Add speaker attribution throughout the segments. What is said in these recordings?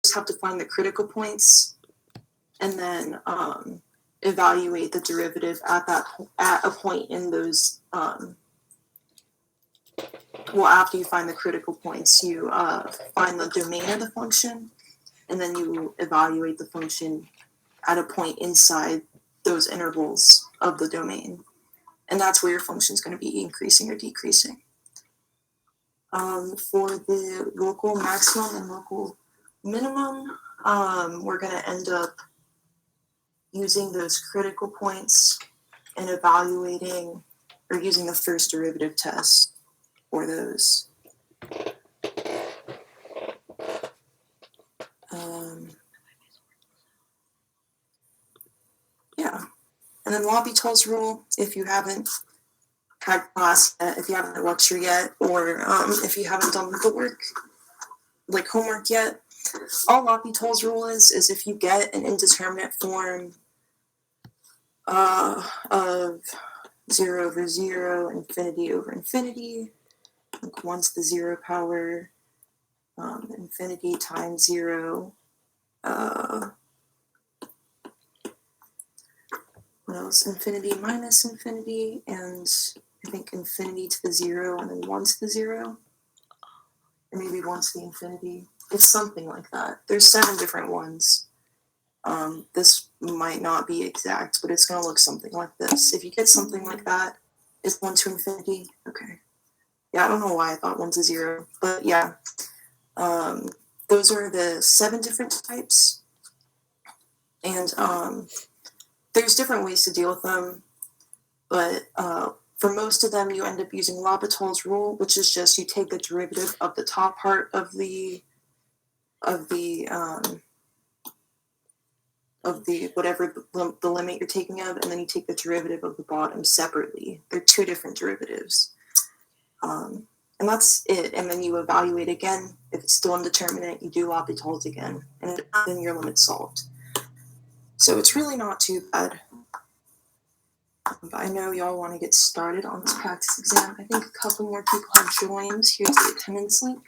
Speaker 1: just have to find the critical points and then evaluate the derivative at a point in those. Well, after you find the critical points, you find the domain of the function, and then you evaluate the function at a point inside those intervals of the domain. And that's where your function is going to be increasing or decreasing. For the local maximum and local minimum, we're going to end up using those critical points and evaluating or using the first derivative test for those. Yeah. And then L'Hopital's rule, if you haven't had class yet, if you haven't had lecture yet, or if you haven't done the work, like homework yet, all L'Hopital's rule is if you get an indeterminate form of 0 over 0, infinity over infinity, like 1 to the 0 power, infinity times 0, what else? Infinity minus infinity, and I think infinity to the 0, and then 1 to the 0, or maybe 1 to the infinity. It's something like that. There's 7 different ones. This might not be exact, but it's going to look something like this. If you get something like that, is 1 to infinity? Okay. Yeah, I don't know why I thought 1 to 0, but yeah. Those are the 7 different types. And there's different ways to deal with them, but for most of them, you end up using L'Hopital's rule, which is just you take the derivative of the top part of the whatever the limit you're taking of, and then you take the derivative of the bottom separately. They're 2 different derivatives. And that's it. And then you evaluate again. If it's still indeterminate, you do L'Hopital's again, and then your limit's solved. So it's really not too bad. But I know y'all want to get started on this practice exam. I think a couple more people have joined. Here's the attendance link.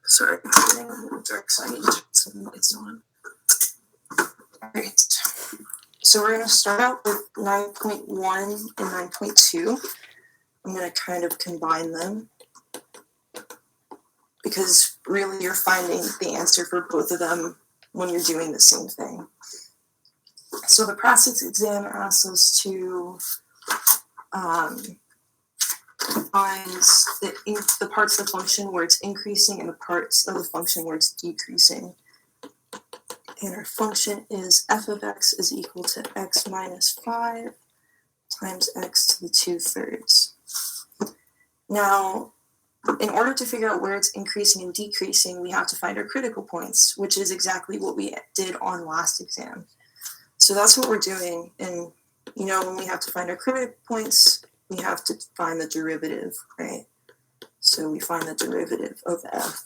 Speaker 1: Sorry, I'm getting a little dark side. Some lights on. All right. So we're going to start out with 9.1 and 9.2. I'm going to kind of combine them because really you're finding the answer for both of them when you're doing the same thing. So the practice exam asks us to find the parts of the function where it's increasing and the parts of the function where it's decreasing. And our function is f of x is equal to x minus 5 times x to the 2/3. Now, in order to figure out where it's increasing and decreasing, we have to find our critical points, which is exactly what we did on last exam. So that's what we're doing. And, when we have to find our critical points, we have to find the derivative, right? So we find the derivative of f.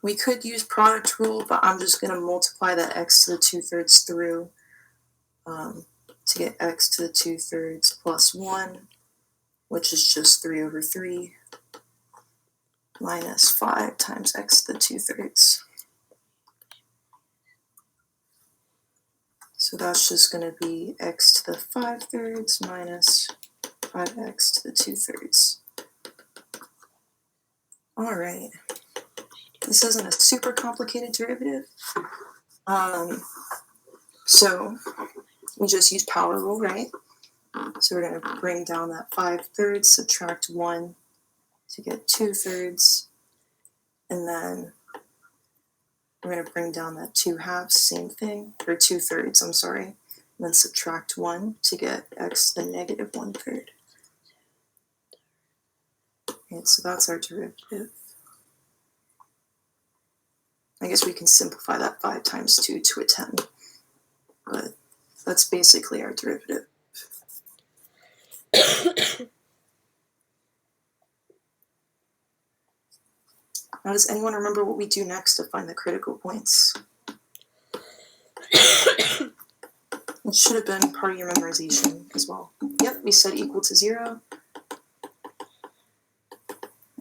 Speaker 1: We could use product rule, but I'm just going to multiply that x to the 2/3 through to get x to the 2/3 plus 1, which is just 3 over 3, minus 5 times x to the 2/3. So that's just going to be x to the 5/3 minus 5x to the 2/3. All right. This isn't a super complicated derivative. So we just use power rule, right? So we're going to bring down that 5/3, subtract 1 to get 2/3. And then we're going to bring down that 2/2, same thing, or 2/3, I'm sorry. And then subtract 1 to get x to the negative 1/3. And so that's our derivative. I guess we can simplify that 5 times 2 to a 10. But that's basically our derivative. Now, does anyone remember what we do next to find the critical points? It should have been part of your memorization as well. Yep, we said equal to 0.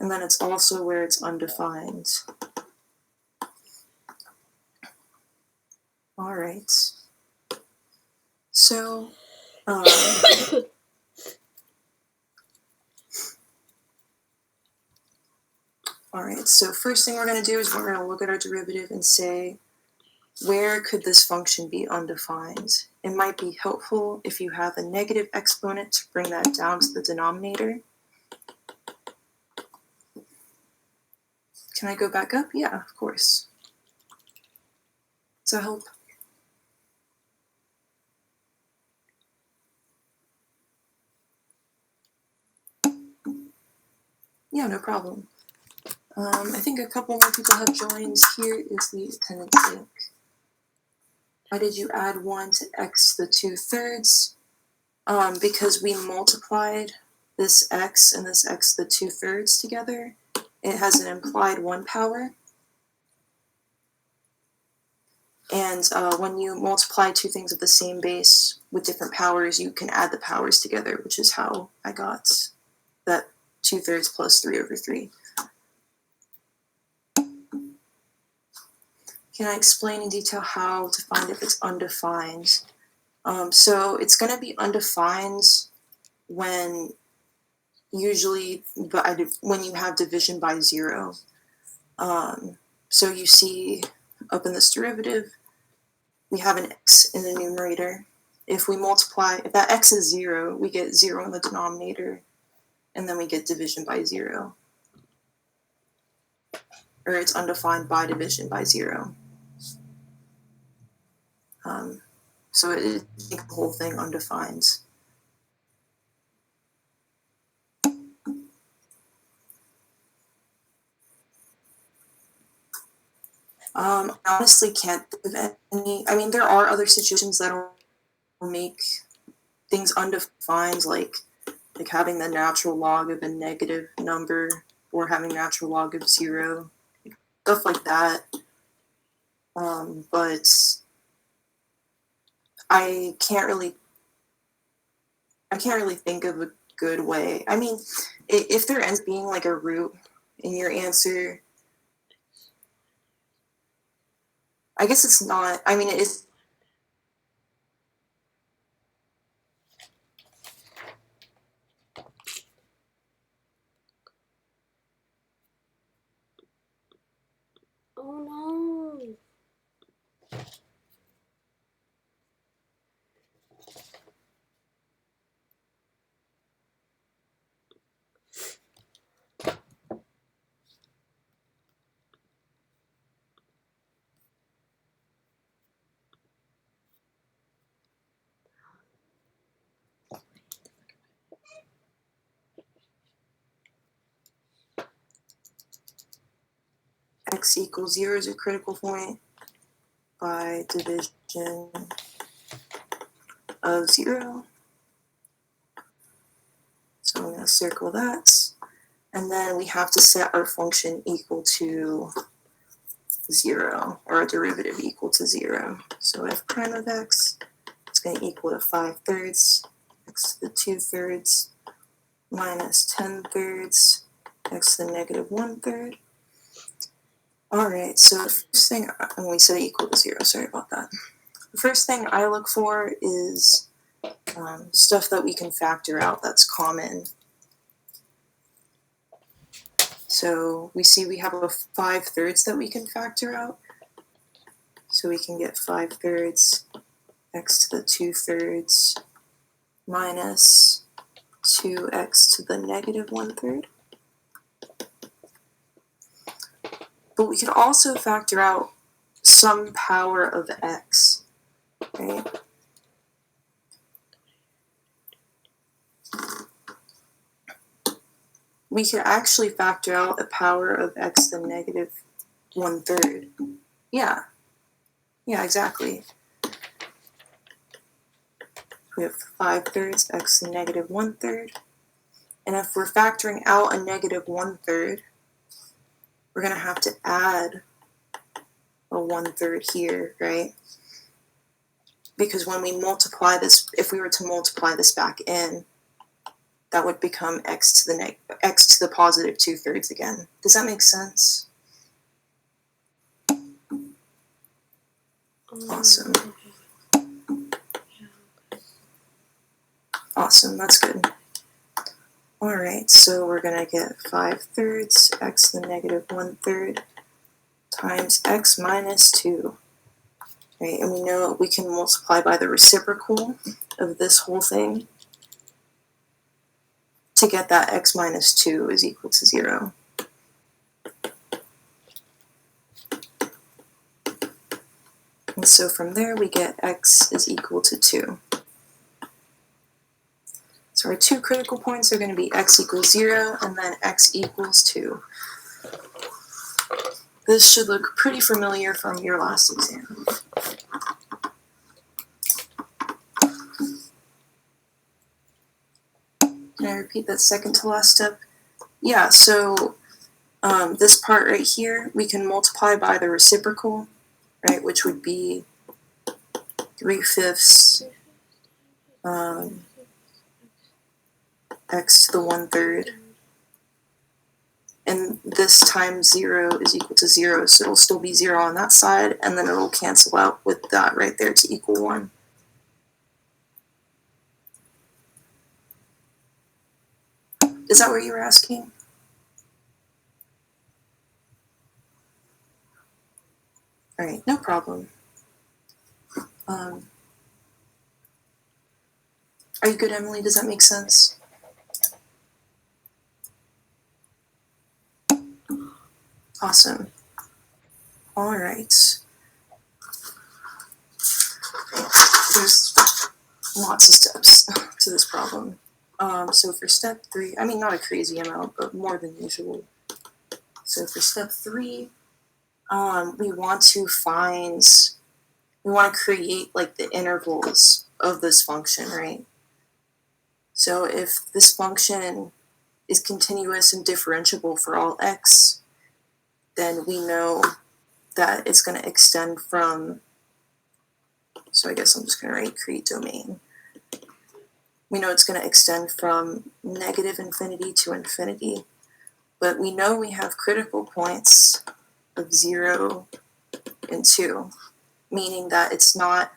Speaker 1: And then it's also where it's undefined. All right. So, all right, so first thing we're going to do is we're going to look at our derivative and say, where could this function be undefined? It might be helpful if you have a negative exponent to bring that down to the denominator. Can I go back up? Yeah, of course. Does that help? Yeah, no problem. I think a couple more people have joined. Here is the attendance link. Why did you add 1 to x to the 2/3? Because we multiplied this x and this x to the 2/3 together. It has an implied 1 power. And when you multiply two things of the same base with different powers, you can add the powers together, which is how I got that 2/3 plus 3/3. Can I explain in detail how to find if it's undefined? So it's going to be undefined when when you have division by 0. So you see up in this derivative, we have an x in the numerator. If we multiply, if that x is 0, we get 0 in the denominator, and then we get division by 0. Or it's undefined by division by 0. So it makes the whole thing undefined. I honestly can't think of any. I mean, there are other situations that will make things undefined, like having the natural log of a negative number or having natural log of 0, stuff like that. But I can't really think of a good way. I mean, if there ends up being like a root in your answer, I guess it's not. I mean, it's.
Speaker 2: Oh no.
Speaker 1: X equals 0 is a critical point by division of 0. So I'm going to circle that. And then we have to set our function equal to 0, or a derivative equal to 0. So f prime of x is going to equal to 5/3 x to the 2/3 minus 10/3 x to the negative 1/3. All right, so the first thing, and we set it equal to 0, sorry about that. The first thing I look for is stuff that we can factor out that's common. So we see we have a 5/3 that we can factor out. So we can get 5/3 x to the 2/3 minus 2x to the negative 1/3. But we could also factor out some power of x, right? We could actually factor out a power of x to the negative 1/3. Yeah, exactly. We have 5/3 x to the negative 1/3. And if we're factoring out a negative 1/3, we're going to have to add a 1/3 here, right? Because when we multiply this, if we were to multiply this back in, that would become x to the positive 2/3 again. Does that make sense? Awesome. Awesome, that's good. All right, so we're gonna get 5/3 x to the negative 1/3 times x minus 2. Right, and we know we can multiply by the reciprocal of this whole thing to get that x minus 2 is equal to 0. And so from there we get x is equal to 2. So our two critical points are going to be x equals 0 and then x equals 2. This should look pretty familiar from your last exam. Can I repeat that second to last step? Yeah, so this part right here, we can multiply by the reciprocal, right, which would be 3/5 x to the 1/3. And this times 0 is equal to 0, so it'll still be 0 on that side, and then it'll cancel out with that right there to equal 1. Is that what you were asking? All right, no problem. Are you good, Emily? Does that make sense? Awesome. All right. There's lots of steps to this problem. So for step 3, I mean, not a crazy amount, but more than usual. So for step 3, we want to create like the intervals of this function, right? So if this function is continuous and differentiable for all x, then we know that it's going to extend from, so I guess I'm just going to write create domain. We know it's going to extend from negative infinity to infinity, but we know we have critical points of 0 and 2, meaning that it's not,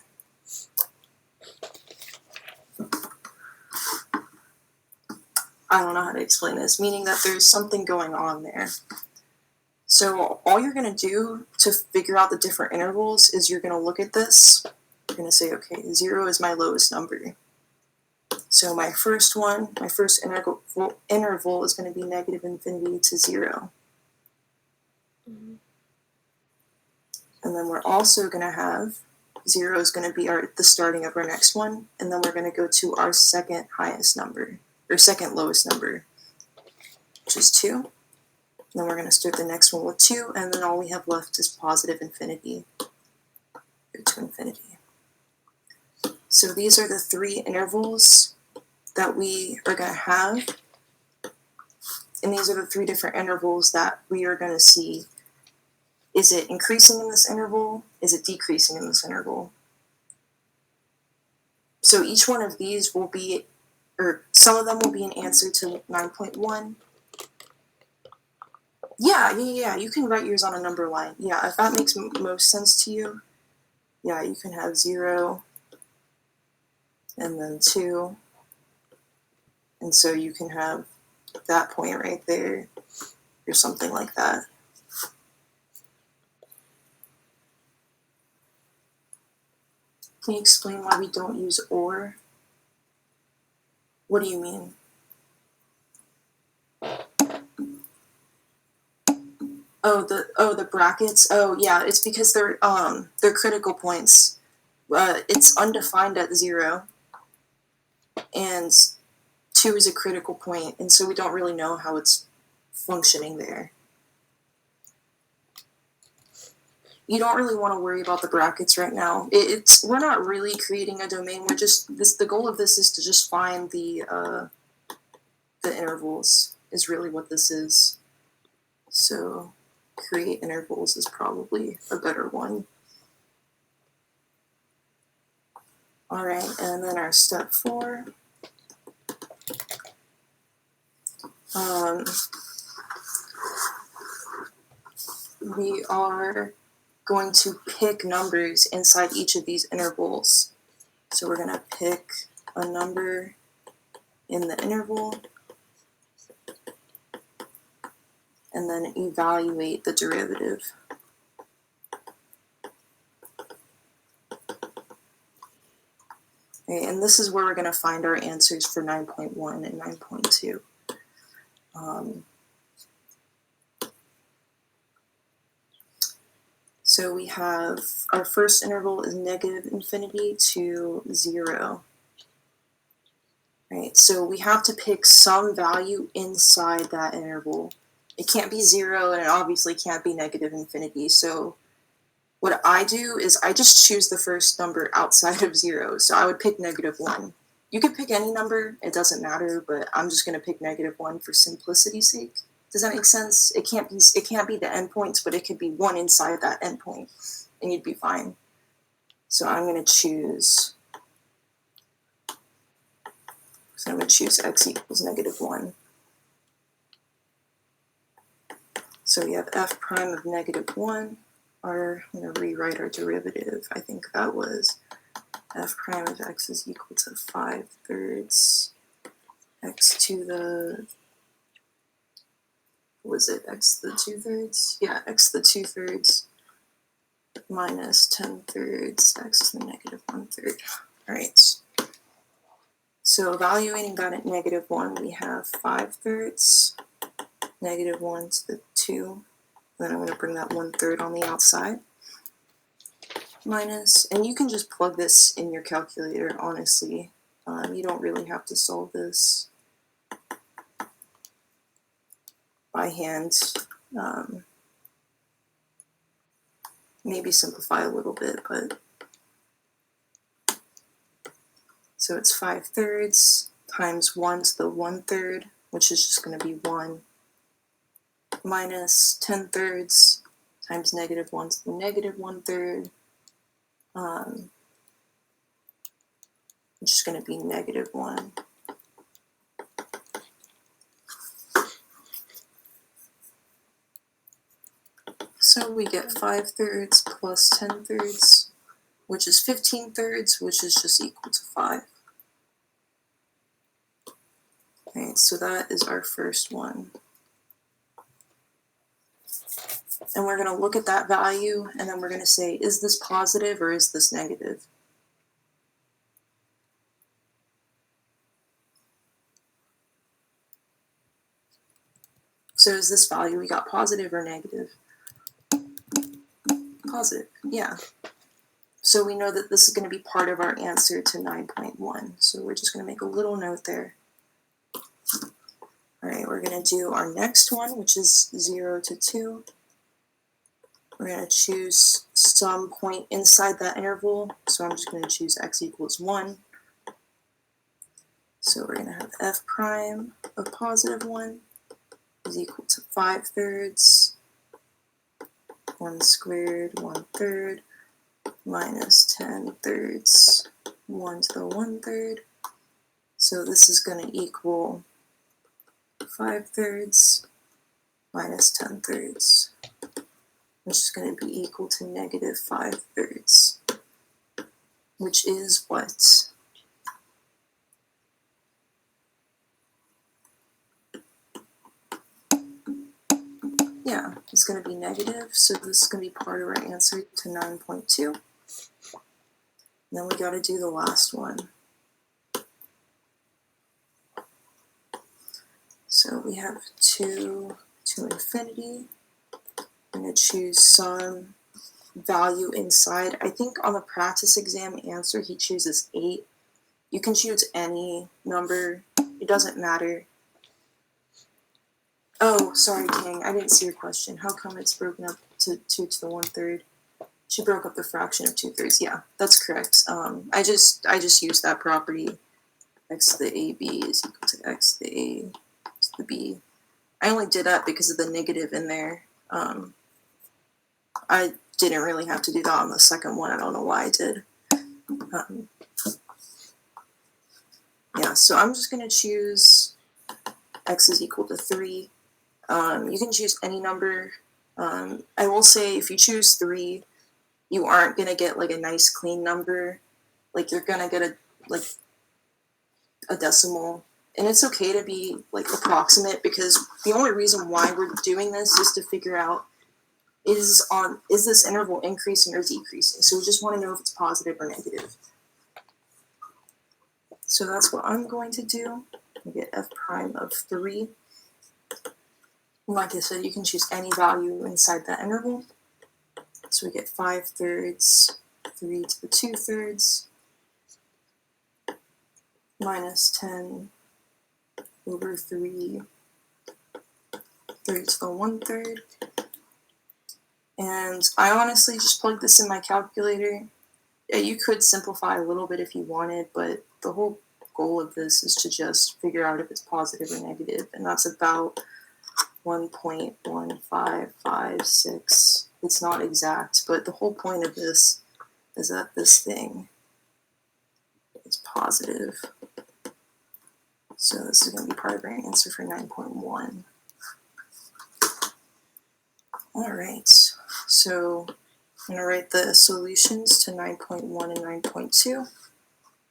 Speaker 1: I don't know how to explain this, meaning that there's something going on there. So all you're going to do to figure out the different intervals is you're going to look at this. You're going to say, okay, 0 is my lowest number. So my first interval is going to be negative infinity to 0. Mm-hmm. And then we're also going to have 0 is going to be the starting of our next one, and then we're going to go to our second highest number, or second lowest number, which is 2. And then we're going to start the next one with 2, and then all we have left is positive infinity, or to infinity. So these are the 3 intervals that we are going to have, and these are the 3 different intervals that we are going to see. Is it increasing in this interval? Is it decreasing in this interval? So each one of these will be, or some of them will be an answer to 9.1. Yeah, you can write yours on a number line. Yeah, if that makes most sense to you, yeah, you can have 0, and then 2, and so you can have that point right there, or something like that. Can you explain why we don't use or? What do you mean? Oh, the brackets. Oh, yeah, it's because they're critical points. It's undefined at 0, and 2 is a critical point, and so we don't really know how it's functioning there. You don't really want to worry about the brackets right now. We're not really creating a domain. We're just the goal of this is to just find the intervals is really what this is. So create intervals is probably a better one. All right, and then our step 4. We are going to pick numbers inside each of these intervals. So we're going to pick a number in the interval and then evaluate the derivative. Okay, and this is where we're going to find our answers for 9.1 and 9.2. So we have our first interval is negative infinity to 0. Right, so we have to pick some value inside that interval. It can't be 0, and it obviously can't be negative infinity. So what I do is I just choose the first number outside of 0. So I would pick -1. You could pick any number, it doesn't matter, but I'm just going to pick -1 for simplicity's sake. Does that make sense? It can't be the endpoints, but it could be one inside that endpoint, and you'd be fine. So I'm going to choose. So I'm going to choose x equals -1. So we have f prime of -1. I'm going to rewrite our derivative. I think that was f prime of x is equal to 5/3 x to the, was it x to the 2/3? Yeah, x to the 2/3 minus 10/3 x to the -1/3. All right. So evaluating that at -1, we have 5/3, -1 to the 2. Then I'm going to bring that 1/3 on the outside. Minus, and you can just plug this in your calculator, honestly. You don't really have to solve this by hand. Maybe simplify a little bit, but so it's 5/3 times 1 to the 1/3, which is just going to be 1, minus 10/3 times -1 to the -1/3, which is going to be -1. So we get 5/3 plus 10/3, which is 15/3, which is just equal to 5. Okay, so that is our first one. And we're going to look at that value, and then we're going to say, is this positive or is this negative? So is this value we got positive or negative? Positive, yeah. So we know that this is going to be part of our answer to 9.1. So we're just going to make a little note there. All right, we're going to do our next one, which is 0 to 2. We're going to choose some point inside that interval. So I'm just going to choose x equals 1. So we're going to have f prime of +1 is equal to 5/3, 1 squared, 1/3, minus 10/3, 1 to the 1/3. So this is going to equal 5/3 minus 10/3, which is going to be equal to -5/3, which is what? Yeah, it's going to be negative, so this is going to be part of our answer to 9.2. And then we got to do the last one. So we have 2 to infinity. I'm going to choose some value inside. I think on the practice exam answer, he chooses 8. You can choose any number. It doesn't matter. Oh, sorry, King. I didn't see your question. How come it's broken up to 2 to the 1/3? She broke up the fraction of 2/3. Yeah, that's correct. I just used that property. X to the AB is equal to X to the A to the B. I only did that because of the negative in there. I didn't really have to do that on the second one. I don't know why I did. Yeah, so I'm just going to choose x is equal to 3. You can choose any number. I will say if you choose 3, you aren't going to get like a nice clean number. Like you're going to get a decimal. And it's okay to be like approximate, because the only reason why we're doing this is to figure out is this interval increasing or decreasing. So we just want to know if it's positive or negative. So that's what I'm going to do. I get f prime of 3. Like I said, you can choose any value inside that interval. So we get 5/3, 3 to the 2/3, minus 10 over 3, 3 to the 1/3. And I honestly just plugged this in my calculator. Yeah, you could simplify a little bit if you wanted, but the whole goal of this is to just figure out if it's positive or negative, and that's about 1.1556. It's not exact, but the whole point of this is that this thing is positive. So this is going to be part of our answer for 9.1. All right, so I'm going to write the solutions to 9.1 and 9.2.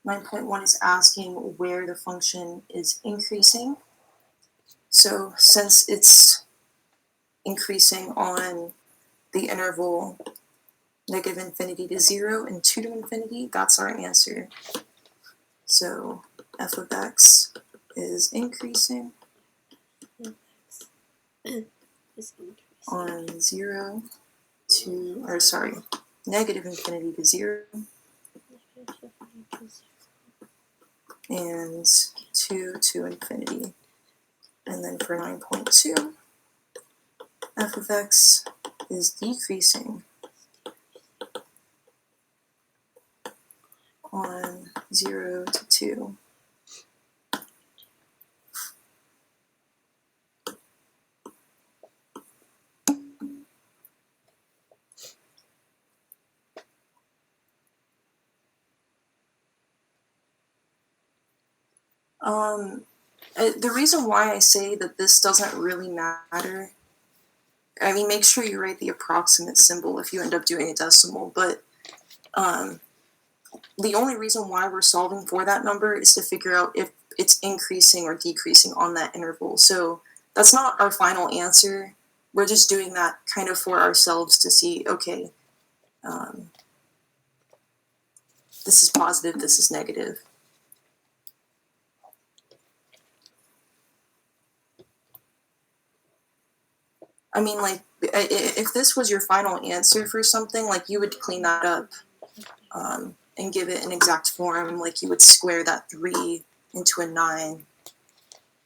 Speaker 1: 9.1 is asking where the function is increasing. So since it's increasing on the interval -infinity to 0 and 2 to infinity, that's our answer. So f of x is increasing on 0 to, or sorry, -infinity to 0 and 2 to infinity. And then for 9.2, f of x is decreasing on 0 to 2. The reason why I say that this doesn't really matter, I mean, make sure you write the approximate symbol if you end up doing a decimal, but the only reason why we're solving for that number is to figure out if it's increasing or decreasing on that interval. So that's not our final answer. We're just doing that kind of for ourselves to see, okay, this is positive, this is negative. I mean, like, if this was your final answer for something, like, you would clean that up and give it an exact form. Like, you would square that 3 into a 9.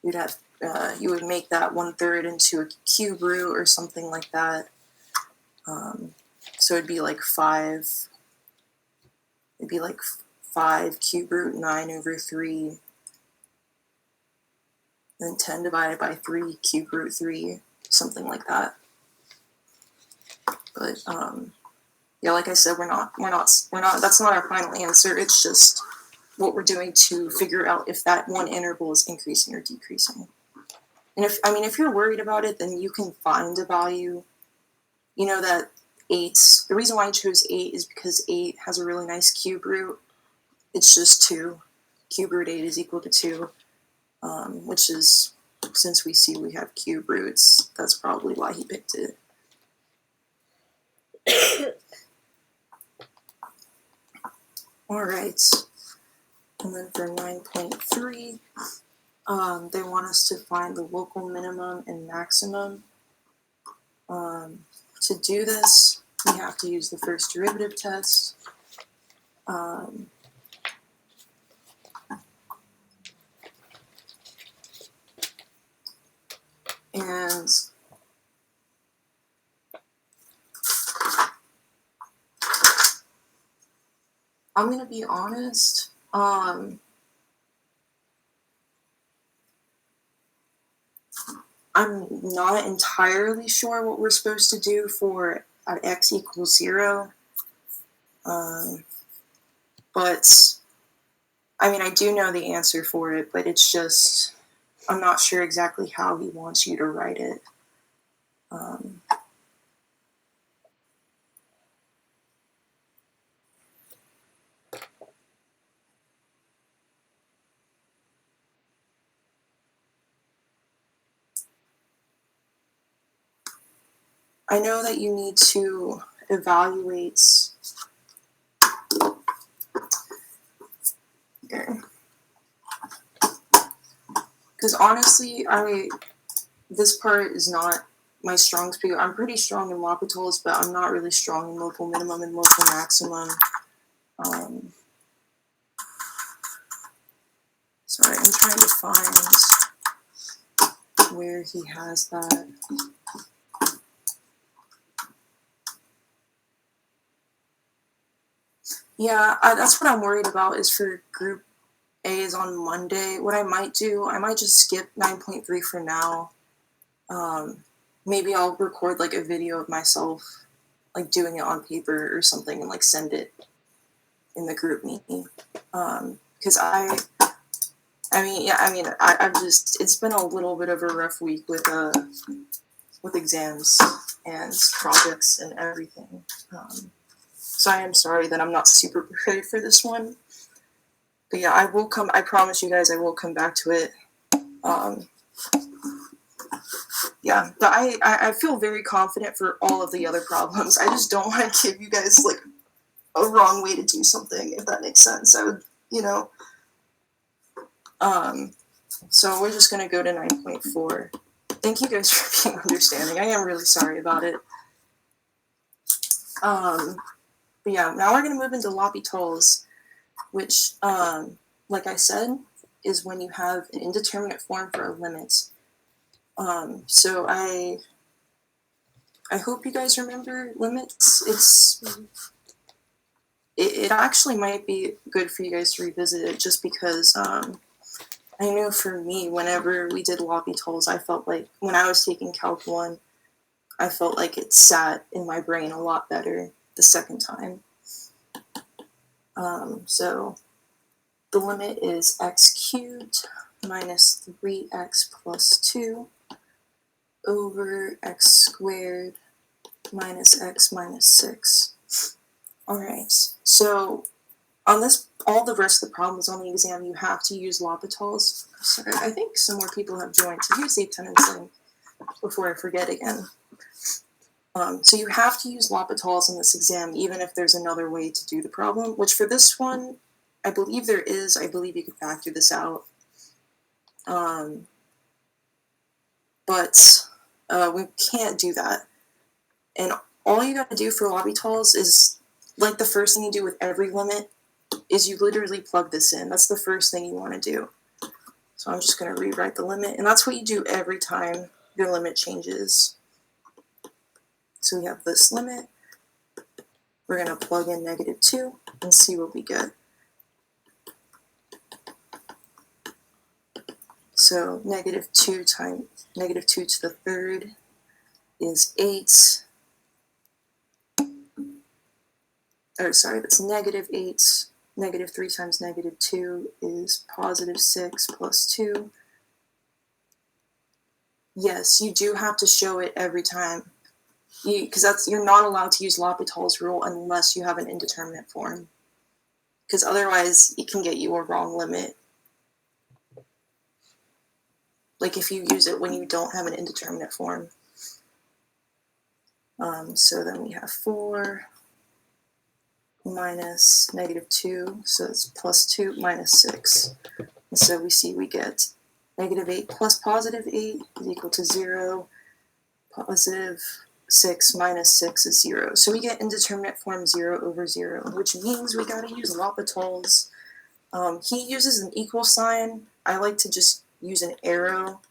Speaker 1: You'd have, you would make that 1/3 into a cube root or something like that. So it'd be like 5. It'd be like 5 cube root 9 over 3. Then 10 divided by 3 cube root 3. Something like that. But yeah, like I said, we're not. That's not our final answer. It's just what we're doing to figure out if that one interval is increasing or decreasing. And if you're worried about it, then you can find a value. You know that 8. The reason why I chose 8 is because 8 has a really nice cube root. It's just 2. Cube root 8 is equal to 2, which is, since we see we have cube roots, that's probably why he picked it. All right, and then for 9.3, they want us to find the local minimum and maximum. To do this, we have to use the first derivative test. And I'm going to be honest, I'm not entirely sure what we're supposed to do for at x equals 0. But, I mean, I do know the answer for it, but it's just, I'm not sure exactly how he wants you to write it. I know that you need to evaluate. Because honestly, this part is not my strong suit. I'm pretty strong in L'Hopital's, but I'm not really strong in local minimum and local maximum. Sorry, I'm trying to find where he has that. Yeah, that's what I'm worried about is for group A is on Monday. What I might do, I might just skip 9.3 for now. Maybe I'll record like a video of myself like doing it on paper or something and like send it in the group meeting. Because I've just, it's been a little bit of a rough week with exams and projects and everything. So I am sorry that I'm not super prepared for this one. But yeah, I promise you guys I will come back to it. Yeah, but I feel very confident for all of the other problems. I just don't want to give you guys like a wrong way to do something, if that makes sense. I would, so we're just going to go to 9.4. Thank you guys for being understanding. I am really sorry about it. But yeah, now we're going to move into L'Hopital's, which, like I said, is when you have an indeterminate form for a limit. So I hope you guys remember limits. It actually might be good for you guys to revisit it just because I know for me, whenever we did L'Hopital's, I felt like when I was taking Calc 1, I felt like it sat in my brain a lot better the second time. So the limit is x cubed minus 3x plus 2 over x squared minus x minus 6. Alright, so on this, all the rest of the problems on the exam, you have to use L'Hopital's. Sorry, I think some more people have joined, so here's the attendance link before I forget again. So you have to use L'Hopital's in this exam, even if there's another way to do the problem, which for this one, I believe there is. I believe you could factor this out. But we can't do that. And all you gotta do for L'Hopital's is, like the first thing you do with every limit, is you literally plug this in. That's the first thing you want to do. So I'm just going to rewrite the limit, and that's what you do every time your limit changes. So we have this limit. We're going to plug in -2 and see what we get. So -2 times -2 to the third is 8. Or sorry, that's -8. -3 times -2 is +6 plus 2. Yes, you do have to show it every time. Because you're not allowed to use L'Hopital's rule unless you have an indeterminate form. Because otherwise, it can get you a wrong limit. Like if you use it when you don't have an indeterminate form. So then we have 4 minus -2, so it's +2 minus 6. And so we see we get -8 plus +8 is equal to 0. +6 minus 6 is 0. So we get indeterminate form 0 over 0, which means we gotta use L'Hopital's. He uses an equal sign. I like to just use an arrow.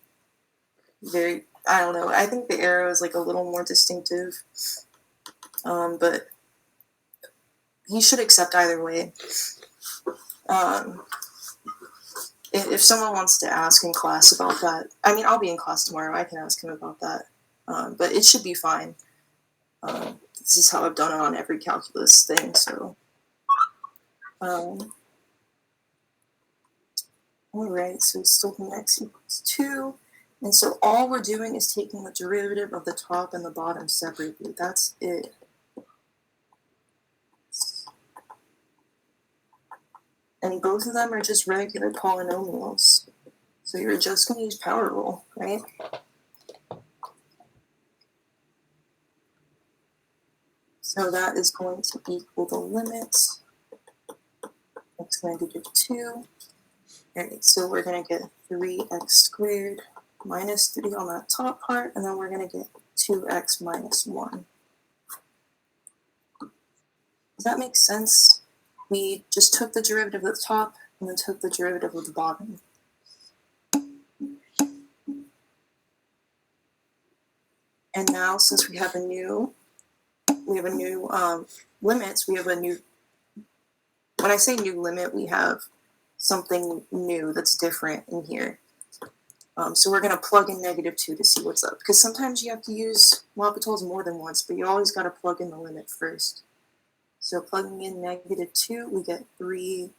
Speaker 1: I don't know, I think the arrow is like a little more distinctive. But he should accept either way. If someone wants to ask in class about that, I mean, I'll be in class tomorrow, I can ask him about that. But it should be fine. This is how I've done it on every calculus thing, so. All right, so it's still going to x equals 2. And so all we're doing is taking the derivative of the top and the bottom separately. That's it. And both of them are just regular polynomials. So you're just going to use power rule, right? So that is going to equal the limits. X negative 2. All right, so we're going to get 3x squared minus 3 on that top part, and then we're going to get 2x minus 1. Does that make sense? We just took the derivative of the top and then took the derivative of the bottom. And now, since we have a new limits, we have a new, when I say new limit, we have something new that's different in here. So we're going to plug in negative 2 to see what's up. Because sometimes you have to use L'Hopital's more than once, but you always got to plug in the limit first. So plugging in negative 2, we get 3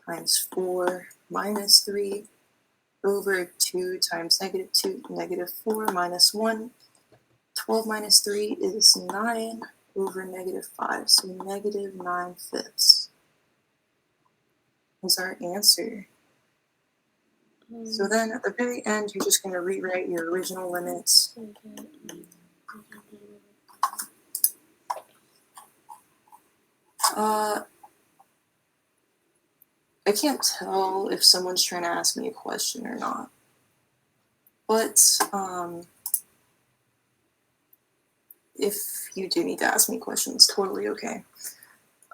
Speaker 1: times 4 minus 3 over 2 times negative 2, negative 4 minus 1. 12 minus 3 is 9 over negative 5, so negative 9/5 is our answer. So then at the very end, you're just going to rewrite your original limits. I can't tell if someone's trying to ask me a question or not. But if you do need to ask me questions, totally okay.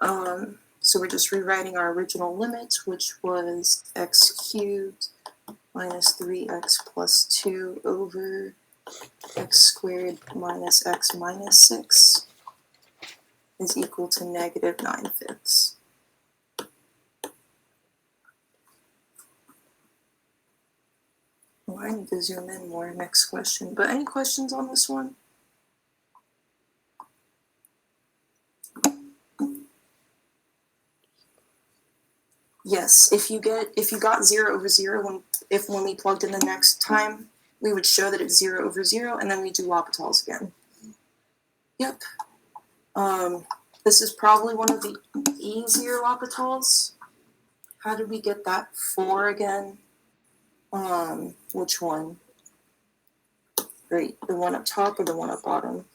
Speaker 1: So we're just rewriting our original limit, which was x cubed minus 3x plus 2 over x squared minus x minus 6 is equal to negative 9/5. Well, I need to zoom in more. Next question. But any questions on this one? Yes, if you got 0 over 0 when we plugged in the next time, we would show that it's 0 over 0, and then we do L'Hopital's again. Yep. This is probably one of the easier L'Hopital's. How did we get that 4 again? Which one? Right, the one up top or the one up bottom?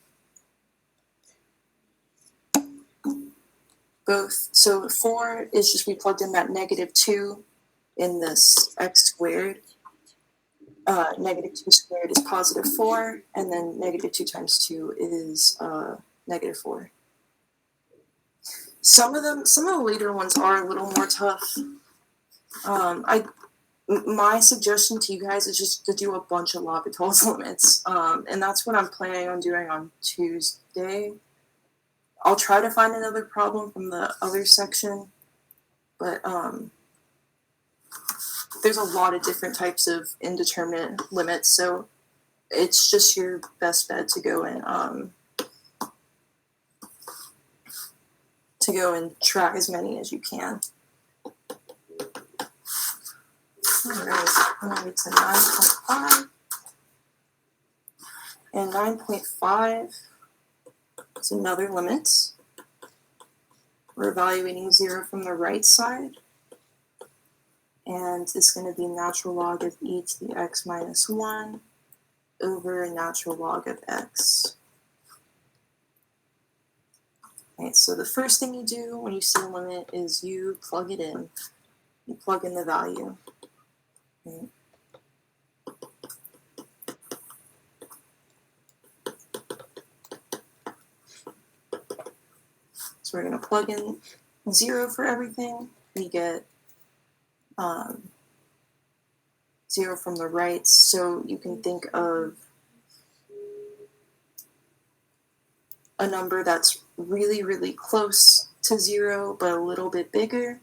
Speaker 1: Both. So 4 is just we plugged in that negative 2 in this x squared. Negative 2 squared is positive 4, and then negative 2 times 2 is negative 4. Some of the later ones are a little more tough. My suggestion to you guys is just to do a bunch of L'Hopital's limits, and that's what I'm planning on doing on Tuesday. I'll try to find another problem from the other section, but there's a lot of different types of indeterminate limits, so it's just your best bet to go and try as many as you can. All right, now it's a 9.5, and 9.5 is another limit. We're evaluating 0 from the right side, and it's going to be natural log of e to the x minus 1 over natural log of x. Right, so the first thing you do when you see a limit is you plug it in. You plug in the value. Right. So we're going to plug in 0 for everything. We get 0 from the right, so you can think of a number that's really, really close to 0, but a little bit bigger.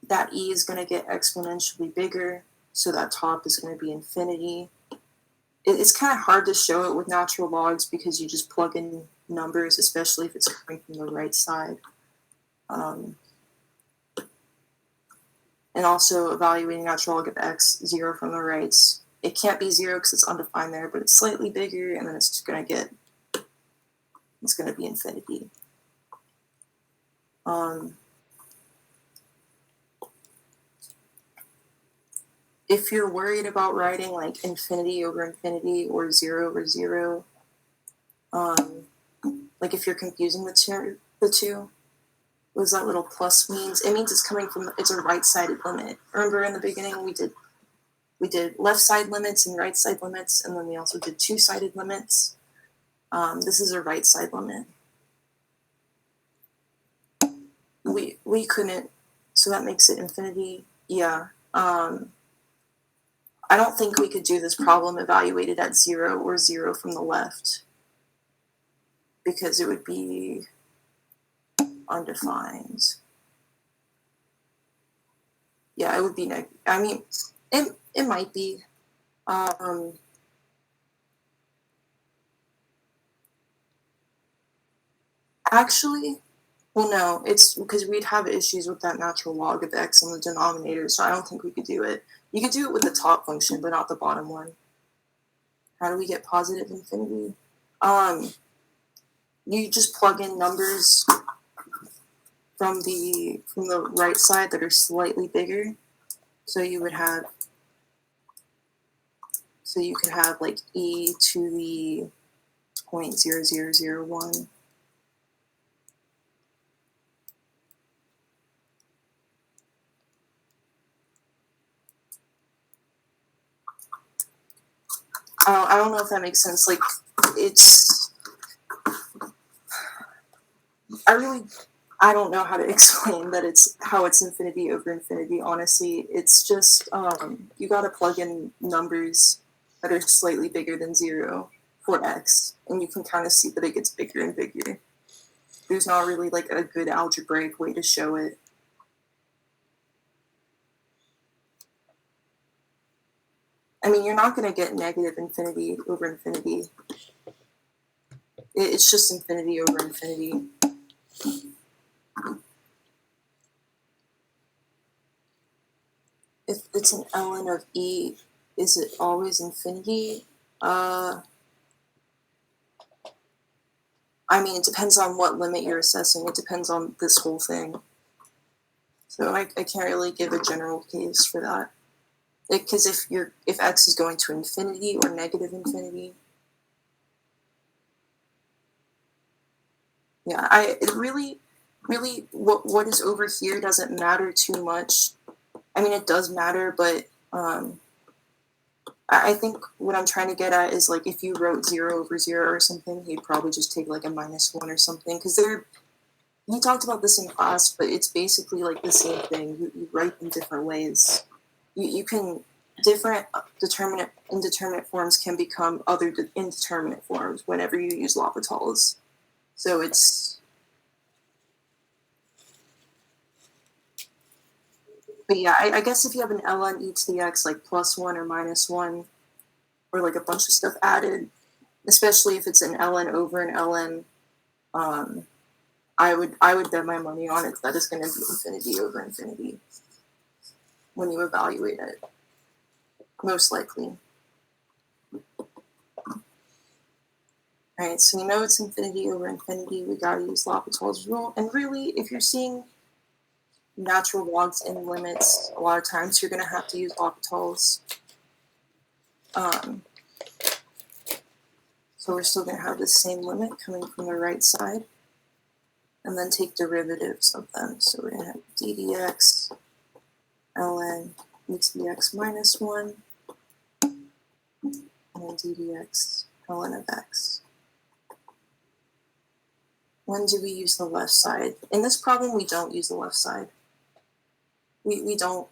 Speaker 1: That e is going to get exponentially bigger, so that top is going to be infinity. It's kind of hard to show it with natural logs because you just plug in numbers, especially if it's coming from the right side. And and also evaluating natural log of x, 0 from the rights. It can't be 0 because it's undefined there, but it's slightly bigger, and then it's going to be infinity. If you're worried about writing like infinity over infinity or 0 over 0, like if you're confusing the two, what does that little plus means? It means it's a right-sided limit. Remember in the beginning we did left side limits and right side limits, and then we also did two-sided limits. This is a right side limit. We couldn't, so that makes it infinity. Yeah. I don't think we could do this problem evaluated at 0 or 0 from the left, because it would be undefined. Yeah, it would be I mean, it might be. Actually, well, no, it's because we'd have issues with that natural log of x in the denominator, so I don't think we could do it. You could do it with the top function, but not the bottom one. How do we get positive infinity? You just plug in numbers from the right side that are slightly bigger. So you could have like e to the 0.0001. I don't know if that makes sense. Like, I don't know how to explain that how it's infinity over infinity, honestly. It's just, you gotta plug in numbers that are slightly bigger than 0 for x, and you can kind of see that it gets bigger and bigger. There's not really like a good algebraic way to show it. I mean, you're not gonna get negative infinity over infinity. It's just infinity over infinity. If it's an ln of e, is it always infinity? I mean, it depends on what limit you're assessing. It depends on this whole thing. So I can't really give a general case for that. Because if x is going to infinity or negative infinity, yeah, it really what is over here doesn't matter too much. I mean, it does matter, but I think what I'm trying to get at is like if you wrote 0 over 0 or something, you'd probably just take like a -1 or something, because we talked about this in class, but it's basically like the same thing. You write them different ways. You can different determinate indeterminate forms can become other indeterminate forms whenever you use L'Hopital's. So it's, but yeah, I guess if you have an ln e to the x like +1 or -1, or like a bunch of stuff added, especially if it's an ln over an ln, I would bet my money on it that it's going to be infinity over infinity when you evaluate it, most likely. Alright, so we know it's infinity over infinity. We gotta use L'Hopital's rule. And really, if you're seeing natural logs and limits, a lot of times you're gonna have to use L'Hopital's. So we're still gonna have the same limit coming from the right side, and then take derivatives of them. So we're gonna have d dx ln e to the x minus 1, and then d dx ln of x. When do we use the left side? In this problem, we don't use the left side. We don't,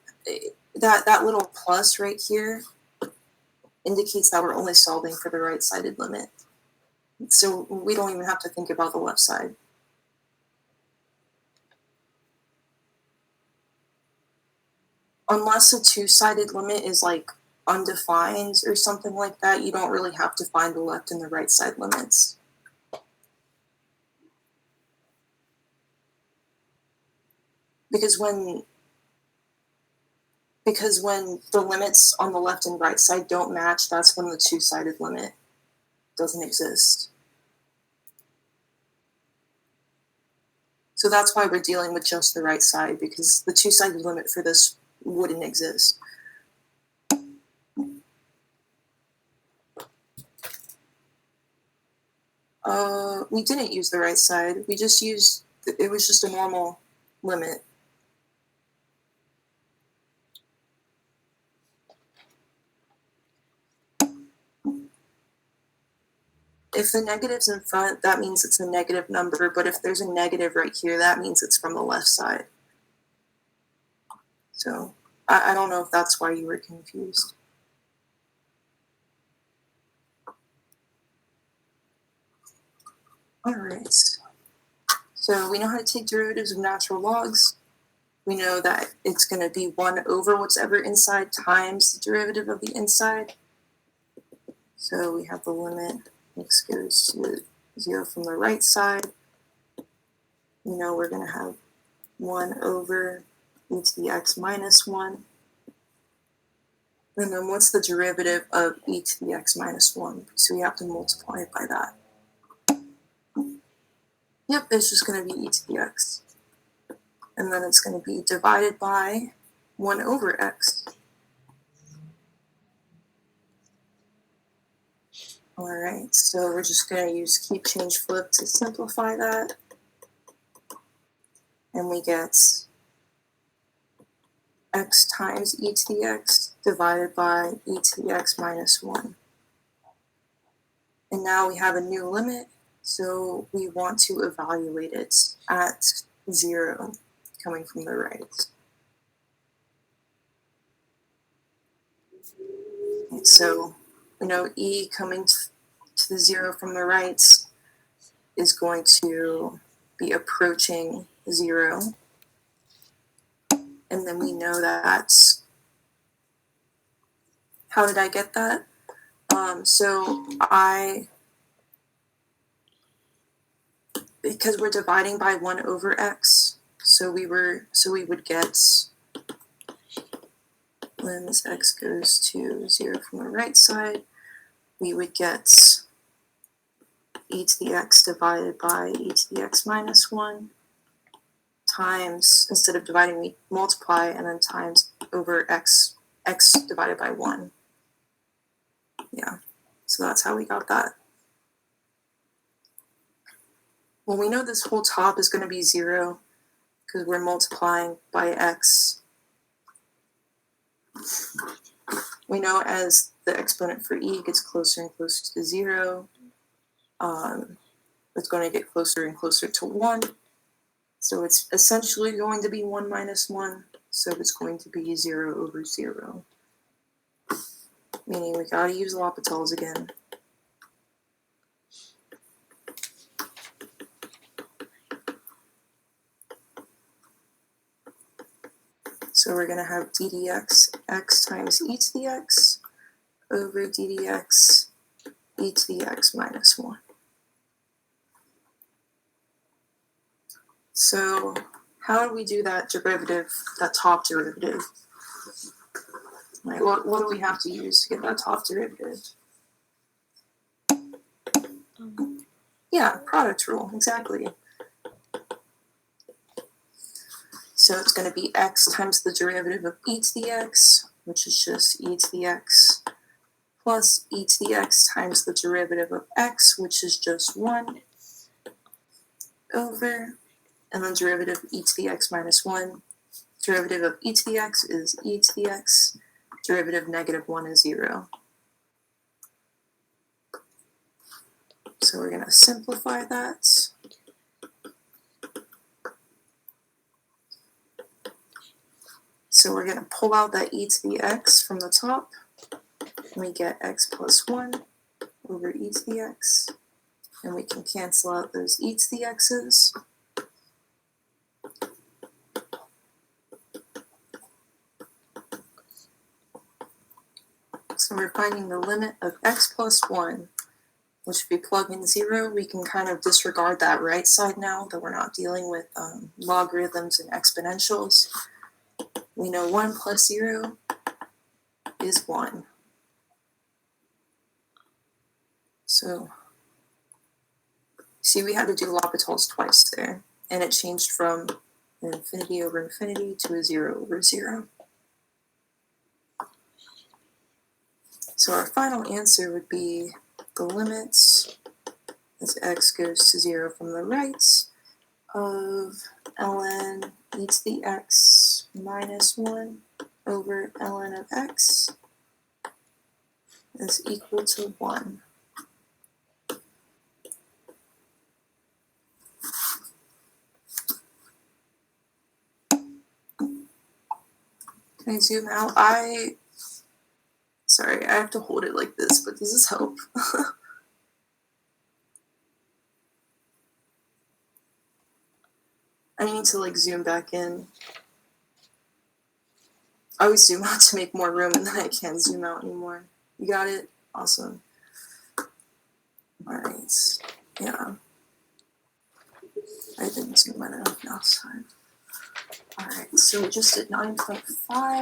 Speaker 1: that little plus right here indicates that we're only solving for the right-sided limit. So we don't even have to think about the left side. Unless a two-sided limit is like undefined or something like that, you don't really have to find the left and the right side limits. Because when Because when the limits on the left and right side don't match, that's when the two-sided limit doesn't exist. So that's why we're dealing with just the right side, because the two-sided limit for this wouldn't exist. We didn't use the right side. We just used, it was just a normal limit. If the negative's in front, that means it's a negative number, but if there's a negative right here, that means it's from the left side. So I don't know if that's why you were confused. All right. So we know how to take derivatives of natural logs. We know that it's going to be 1 over whatever inside times the derivative of the inside. So we have the limit x goes to 0 from the right side. We know we're going to have 1 over e to the x minus 1. And then what's the derivative of e to the x minus 1? So we have to multiply it by that. Yep, it's just going to be e to the x. And then it's going to be divided by 1 over x. All right, so we're just going to use keep, change, flip to simplify that. And we get x times e to the x divided by e to the x minus 1. And now we have a new limit, so we want to evaluate it at 0 coming from the right. And so we know e coming to the 0 from the right is going to be approaching 0. And then we know that, how did I get that? Because we're dividing by 1 over x, so we would get, when this x goes to 0 from the right side, we would get e to the x divided by e to the x minus 1 times, instead of dividing, we multiply, and then times over x divided by 1. Yeah, so that's how we got that. Well, we know this whole top is going to be 0 because we're multiplying by x. We know as the exponent for e gets closer and closer to 0, it's going to get closer and closer to 1. So it's essentially going to be 1 minus 1, so it's going to be 0 over 0. Meaning we got to use L'Hopital's again. So we're going to have d dx x times e to the x over d dx e to the x minus 1. So how do we do that derivative, that top derivative? Right, what do we have to use to get that top derivative? Yeah, product rule, exactly. So it's going to be x times the derivative of e to the x, which is just e to the x, plus e to the x times the derivative of x, which is just 1, over, and then derivative of e to the x minus 1. Derivative of e to the x is e to the x. Derivative of negative 1 is 0. So we're going to simplify that. So we're going to pull out that e to the x from the top. And we get x plus 1 over e to the x. And we can cancel out those e to the x's. So we're finding the limit of x plus 1, which if we plug in 0, we can kind of disregard that right side now that we're not dealing with logarithms and exponentials. We know 1 plus 0 is 1. So, see, we had to do L'Hopital's twice there, and it changed from an infinity over infinity to a 0 over 0. So our final answer would be the limits as x goes to 0 from the right of ln e to the x minus 1 over ln of x is equal to 1. Can I zoom out? Sorry, I have to hold it like this, but does this help? I need to like zoom back in. I always zoom out to make more room and then I can't zoom out anymore. You got it? Awesome. Alright. Yeah. I didn't zoom in enough last time. Alright, so we just did 9.5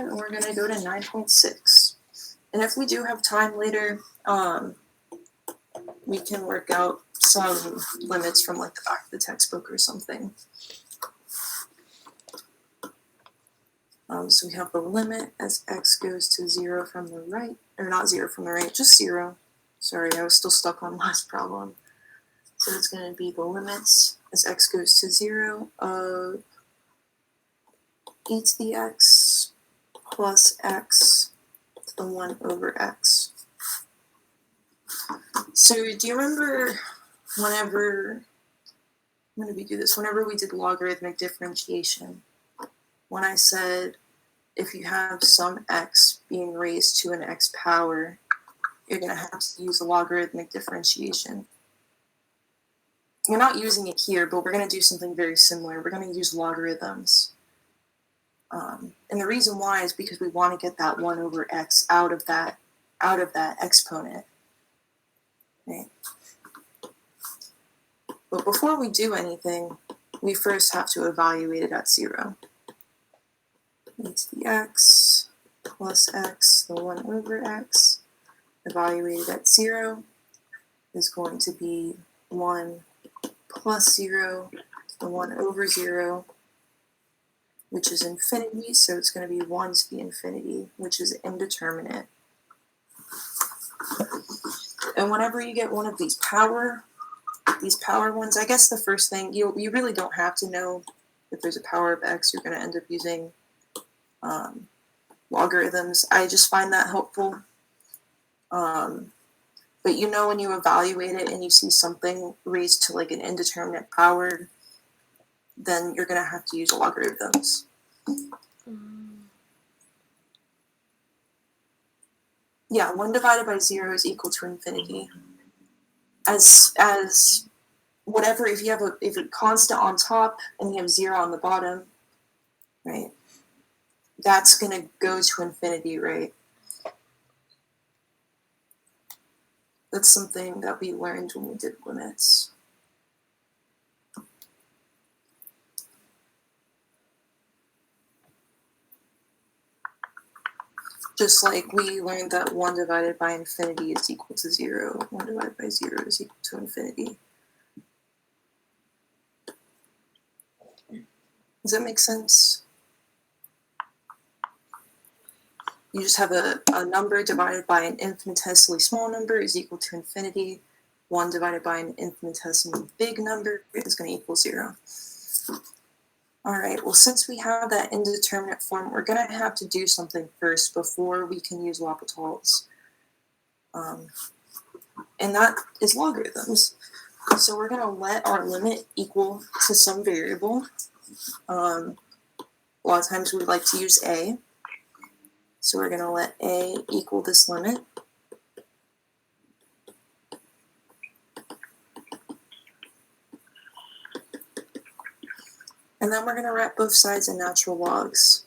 Speaker 1: and we're gonna go to 9.6. And if we do have time later, we can work out some limits from like the back of the textbook or something. So we have the limit as x goes to 0 from the right, or not 0 from the right, just 0. Sorry, I was still stuck on last problem. So it's going to be the limits as x goes to 0 of e to the x plus x to the 1 over x. So do you remember whenever we did logarithmic differentiation, when I said if you have some x being raised to an x power, you're going to have to use a logarithmic differentiation. You're not using it here, but we're going to do something very similar. We're going to use logarithms. And the reason why is because we want to get that 1 over x out of that exponent. Right? But before we do anything, we first have to evaluate it at 0. E to the x plus x, the 1 over x, evaluated at 0 is going to be 1 plus 0, the 1 over 0, which is infinity, so it's going to be 1 to the infinity, which is indeterminate. And whenever you get one of these power ones, I guess the first thing, you really don't have to know if there's a power of x. You're going to end up using logarithms. I just find that helpful. But you know when you evaluate it and you see something raised to like an indeterminate power, then you're going to have to use logarithms. Yeah, 1 divided by 0 is equal to infinity. As whatever, if you have a constant on top and you have 0 on the bottom, right, that's going to go to infinity, right? That's something that we learned when we did limits. Just like we learned that 1 divided by infinity is equal to 0. 1 divided by 0 is equal to infinity. Does that make sense? You just have a number divided by an infinitesimally small number is equal to infinity. 1 divided by an infinitesimally big number is going to equal 0. All right, well, since we have that indeterminate form, we're going to have to do something first before we can use L'Hopital's. And that is logarithms. So we're going to let our limit equal to some variable. A lot of times we like to use a. So we're going to let a equal this limit. And then we're going to wrap both sides in natural logs.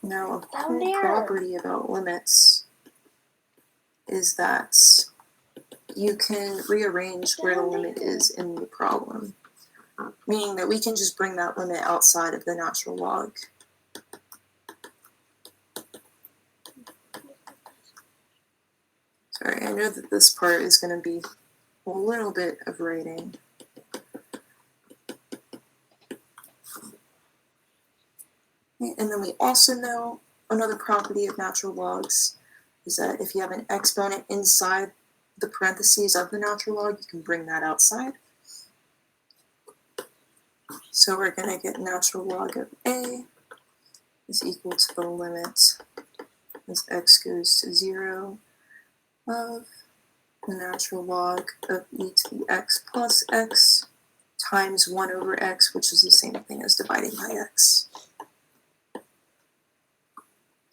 Speaker 1: Now, a cool property about limits is that you can rearrange where the limit is in the problem. meaning that we can just bring that limit outside of the natural log. Sorry, I know that this part is going to be a little bit of writing. And then we also know another property of natural logs is that if you have an exponent inside the parentheses of the natural log, you can bring that outside. So we're going to get natural log of a is equal to the limit as x goes to 0 of the natural log of e to the x plus x times 1 over x, which is the same thing as dividing by x.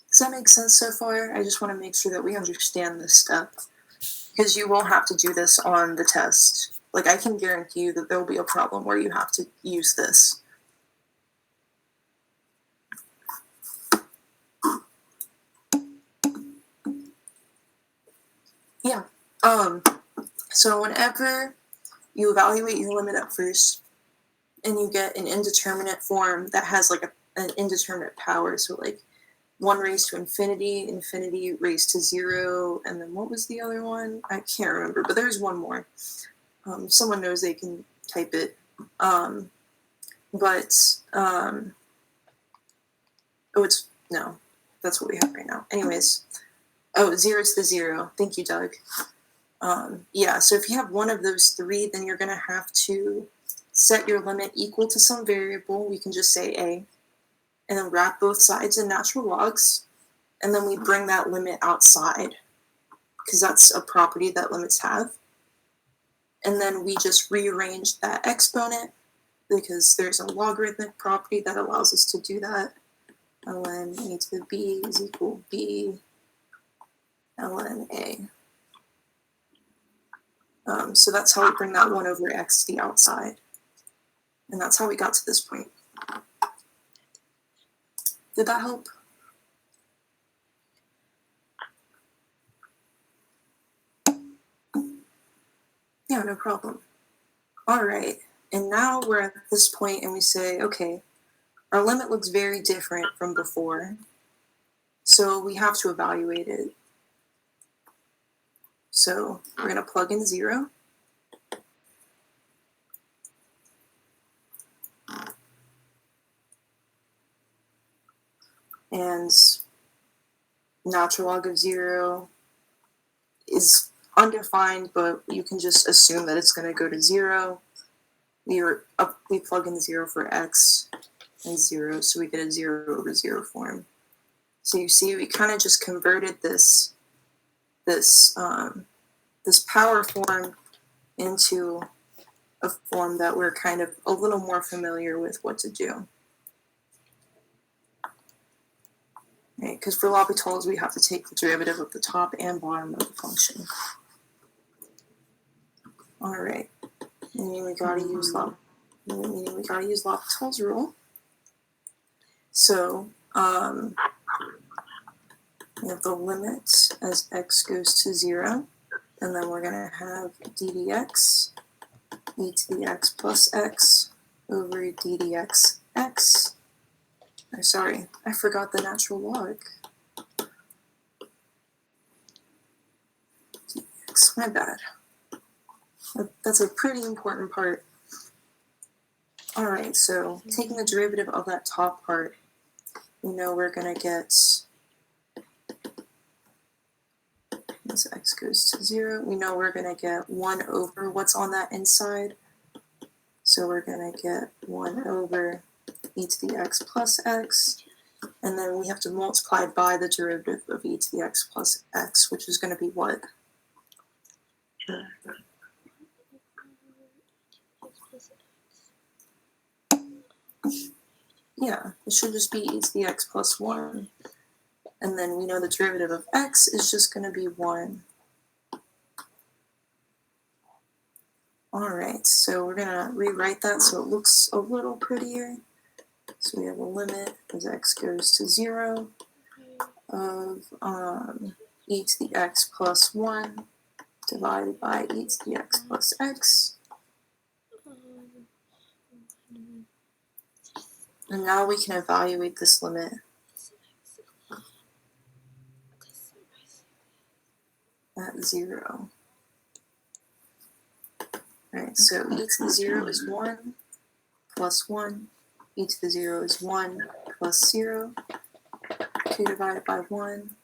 Speaker 1: Does that make sense so far? I just want to make sure that we understand this step, because you will have to do this on the test. Like, I can guarantee you that there will be a problem where you have to use this. Yeah. So whenever you evaluate your limit at first, and you get an indeterminate form that has like an indeterminate power, so like 1 raised to infinity, infinity raised to 0, and then what was the other one? I can't remember, but there's one more. If someone knows, they can type it. Oh, it's, no, that's what we have right now. Anyways, oh, 0 to the 0. Thank you, Doug. Yeah, so if you have one of those 3, then you're going to have to set your limit equal to some variable. We can just say a, and then wrap both sides in natural logs, and then we bring that limit outside, because that's a property that limits have. And then we just rearrange that exponent, because there's a logarithmic property that allows us to do that. ln a to the b is equal b ln a. So that's how we bring that 1 over x to the outside. And that's how we got to this point. Did that help? Yeah, no problem. All right, and now we're at this point and we say, okay, our limit looks very different from before, so we have to evaluate it. So we're going to plug in 0. And natural log of 0 is undefined, but you can just assume that it's going to go to 0. We plug in 0 for x and 0, so we get a 0 over 0 form. So you see, we kind of just converted this power form into a form that we're kind of a little more familiar with what to do. Right, because for L'Hopital's, we have to take the derivative of the top and bottom of the function. All right, meaning we gotta use L'Hopital's rule. So we have the limit as x goes to 0, and then we're gonna have d dx e to the x plus x over d dx x. Oh, sorry, I forgot the natural log. dx, my bad. That's a pretty important part. All right, so taking the derivative of that top part, we know we're going to get, as x goes to 0, we know we're going to get 1 over what's on that inside. So we're going to get 1 over e to the x plus x, and then we have to multiply by the derivative of e to the x plus x, which is going to be what? Yeah, it should just be e to the x plus 1. And then we know the derivative of x is just going to be 1. All right, so we're going to rewrite that so it looks a little prettier. So we have a limit as x goes to 0 of e to the x plus 1 divided by e to the x plus x. And now we can evaluate this limit at 0. Alright, so e to the 0 is 1 plus 1. E to the 0 is 1 plus 0. 2 divided by 1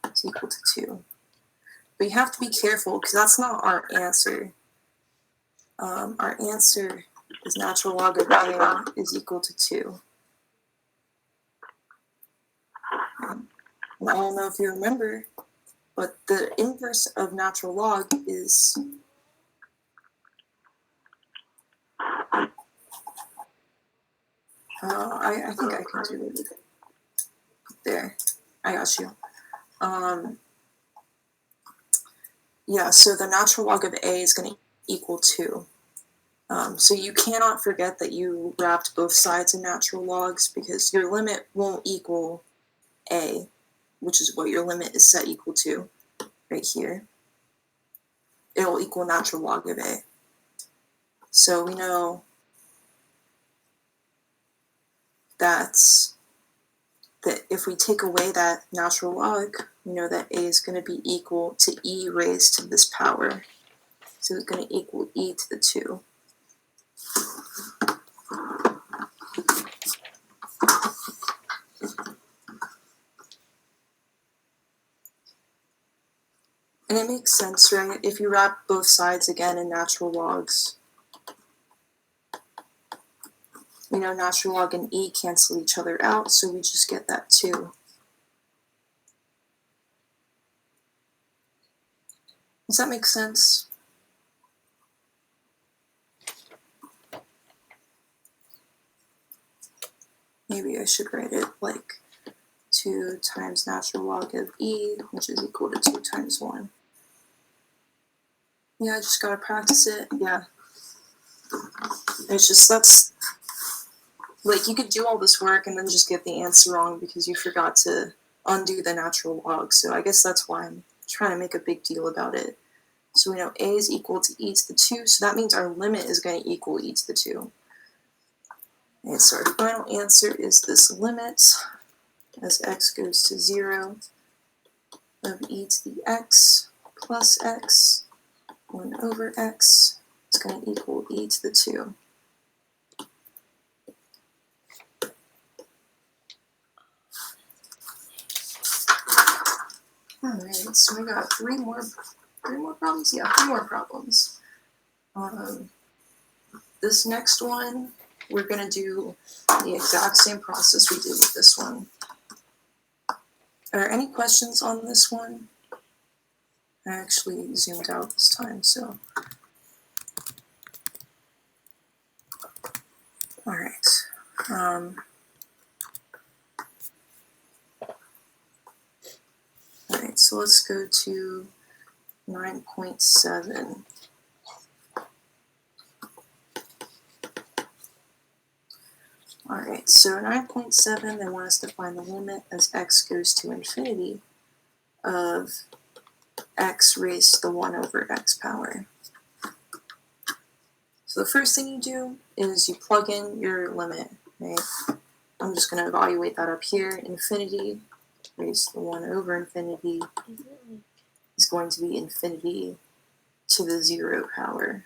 Speaker 1: is equal to 2. But you have to be careful because that's not our answer. Our answer is natural log of a is equal to 2. And I don't know if you remember, but the inverse of natural log is I think I can do it. There, I got you. Yeah, so the natural log of a is going to equal 2. So you cannot forget that you wrapped both sides in natural logs because your limit won't equal a, which is what your limit is set equal to right here. It'll equal natural log of a. So we know that if we take away that natural log, we know that a is going to be equal to e raised to this power. So it's going to equal e to the 2. And it makes sense, right? If you wrap both sides again in natural logs, we know natural log and e cancel each other out, so we just get that 2. Does that make sense? Maybe I should write it like 2 times natural log of e, which is equal to 2 times 1. Yeah, I just gotta practice it. Yeah. It's just, that's, like, you could do all this work and then just get the answer wrong because you forgot to undo the natural log. So I guess that's why I'm trying to make a big deal about it. So we know a is equal to e to the 2, so that means our limit is going to equal e to the 2. And so our final answer is this limit as x goes to 0 of e to the x plus x 1 over x is going to equal e to the 2. Alright, so we got three more problems? Yeah, 3 more problems. This next one, we're going to do the exact same process we did with this one. Are there any questions on this one? I actually zoomed out this time, so. Alright. Alright, so let's go to 9.7. Alright, so 9.7, they want us to find the limit as x goes to infinity of x raised to the 1 over x power. So the first thing you do is you plug in your limit, right? I'm just going to evaluate that up here. Infinity raised to the 1 over infinity is going to be infinity to the 0 power.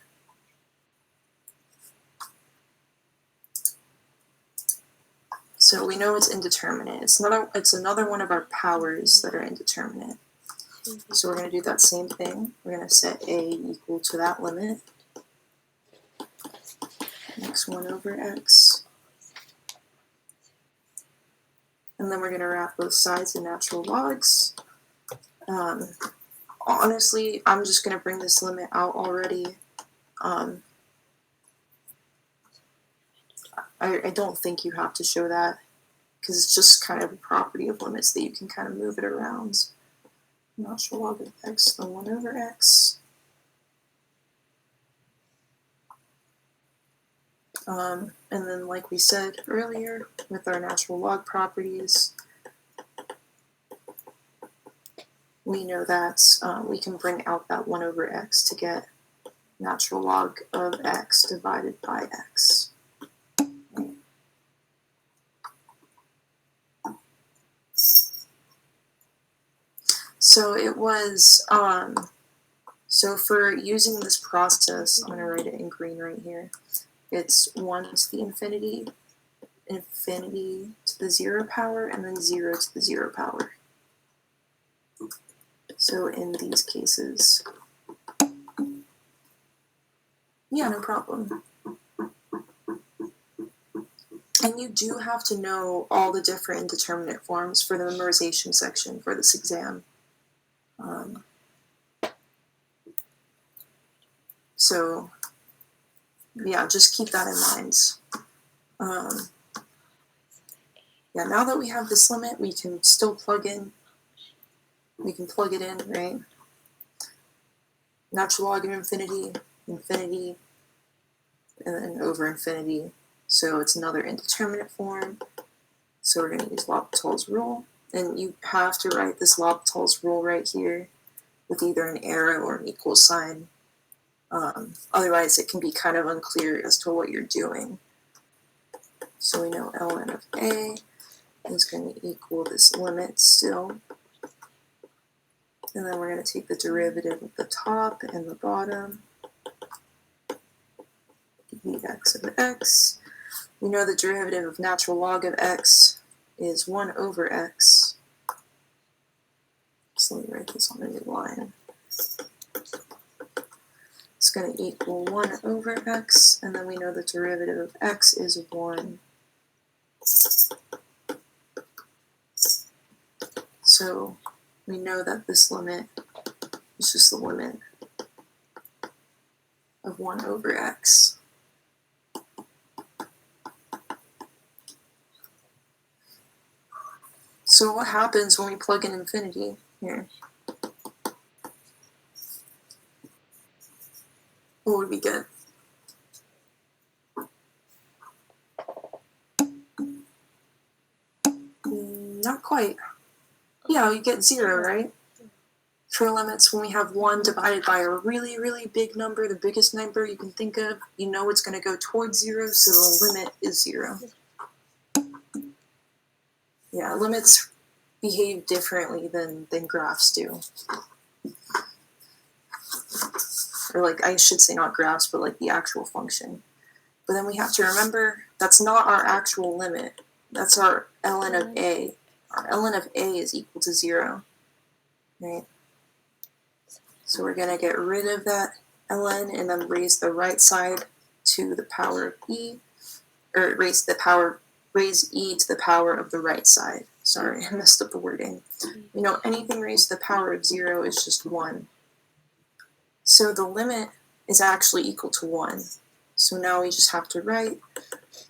Speaker 1: So we know it's indeterminate. It's another one of our powers that are indeterminate. So we're going to do that same thing. We're going to set a equal to that limit. X 1 over x. And then we're going to wrap both sides in natural logs. Honestly, I'm just going to bring this limit out already. I don't think you have to show that because it's just kind of a property of limits that you can kind of move it around. Natural log of x, the 1 over x. And then like we said earlier with our natural log properties, we know that we can bring out that 1 over x to get natural log of x divided by x. So it was, so for using this process, I'm going to write it in green right here. It's 1 to the infinity, infinity to the 0 power, and then 0 to the 0 power. So in these cases, yeah, no problem. And you do have to know all the different indeterminate forms for the memorization section for this exam. So yeah, just keep that in mind. Yeah, now that we have this limit, we can still plug in. We can plug it in, right? Natural log of infinity, infinity, and then over infinity. So it's another indeterminate form. So we're going to use L'Hopital's rule. And you have to write this L'Hopital's rule right here with either an arrow or an equal sign. Otherwise, it can be kind of unclear as to what you're doing. So we know ln of a is going to equal this limit still. And then we're going to take the derivative of the top and the bottom. Dx of x. We know the derivative of natural log of x is 1 over x. So let me write this on a new line. It's going to equal 1 over x, and then we know the derivative of x is 1. So we know that this limit is just the limit of 1 over x. So what happens when we plug in infinity here? What would we get? Not quite. Yeah, you get 0, right? For limits, when we have 1 divided by a really, really big number, the biggest number you can think of, you know it's going to go towards 0, so the limit is 0. Yeah, limits behave differently than graphs do. Or like, I should say not graphs, but like the actual function. But then we have to remember, that's not our actual limit. That's our ln of a. Our ln of a is equal to 0, right? So we're going to get rid of that ln and then raise the right side to the power of e, or raise e to the power of the right side. Sorry, I messed up the wording. You know, anything raised to the power of 0 is just 1. So the limit is actually equal to 1. So now we just have to write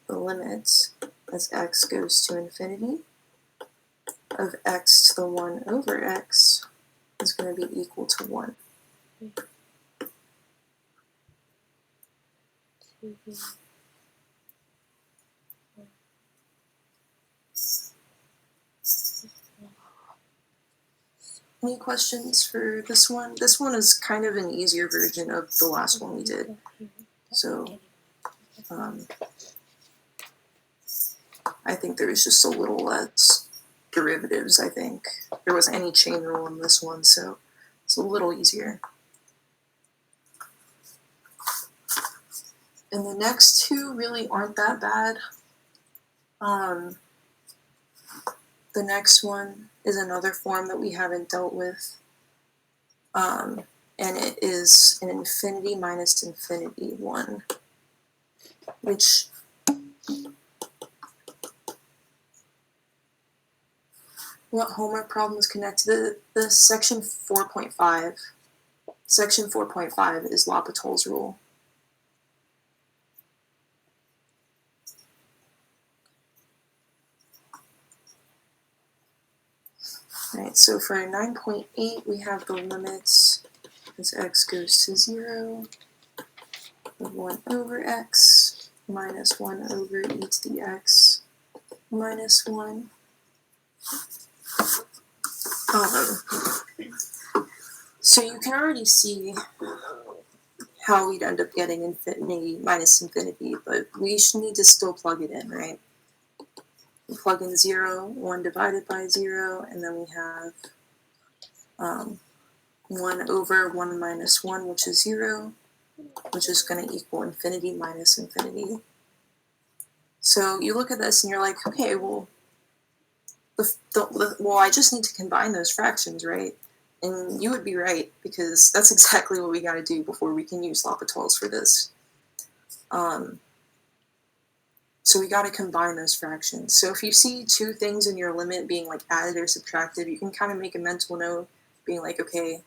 Speaker 1: the limit as x goes to infinity of x to the 1 over x is going to be equal to 1. Any questions for this one? This one is kind of an easier version of the last one we did. So I think there's just a little less derivatives, I think. There wasn't any chain rule in this one, so it's a little easier. And the next two really aren't that bad. The next one is another form that we haven't dealt with. And it is an infinity minus infinity one, which what homework problems connect to the section 4.5. Section 4.5 is L'Hopital's rule. Right, so for 9.8, we have the limits as x goes to 0 of 1 over x minus 1 over e to the x minus 1. So you can already see how we'd end up getting infinity minus infinity, but we should need to still plug it in, right? We plug in 0, 1 divided by 0, and then we have 1 over 1 minus 1, which is 0, which is going to equal infinity minus infinity. So you look at this and you're like, okay, well, I just need to combine those fractions, right? And you would be right, because that's exactly what we got to do before we can use L'Hopital's for this. So we got to combine those fractions. So if you see two things in your limit being like added or subtracted, you can kind of make a mental note being like, okay,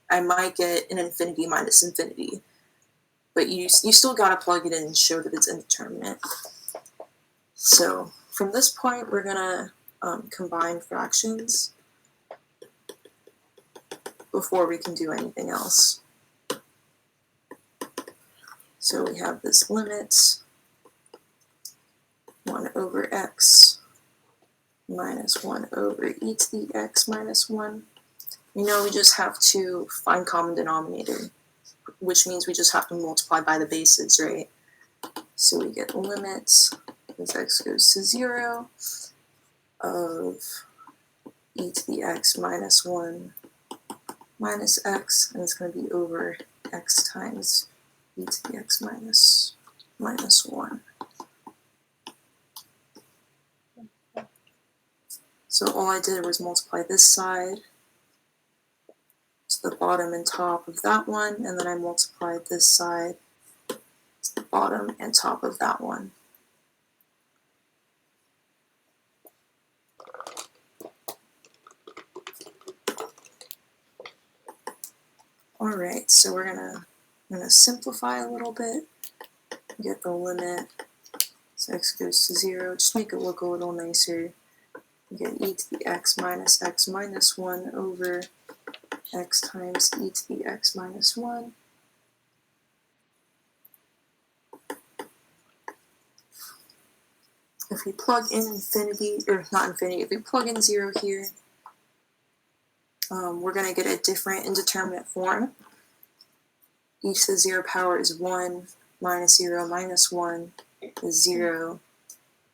Speaker 1: I might get an infinity minus infinity, but you still got to plug it in and show that it's indeterminate. So from this point, we're going to combine fractions before we can do anything else. So we have this limit 1 over x minus 1 over e to the x minus 1. We know we just have to find common denominator, which means we just have to multiply by the bases, right? So we get limits as x goes to 0 of e to the x minus 1 minus x, and it's going to be over x times e to the x minus 1. So all I did was multiply this side to the bottom and top of that one, and then I multiplied this side to the bottom and top of that one. Alright, so I'm gonna simplify a little bit, get the limit, so x goes to 0, just make it look a little nicer. You get e to the x minus 1 over x times e to the x minus 1. If we plug in infinity, or not infinity, if we plug in 0 here, we're going to get a different indeterminate form. E to the 0 power is 1, minus 0 minus 1 is 0.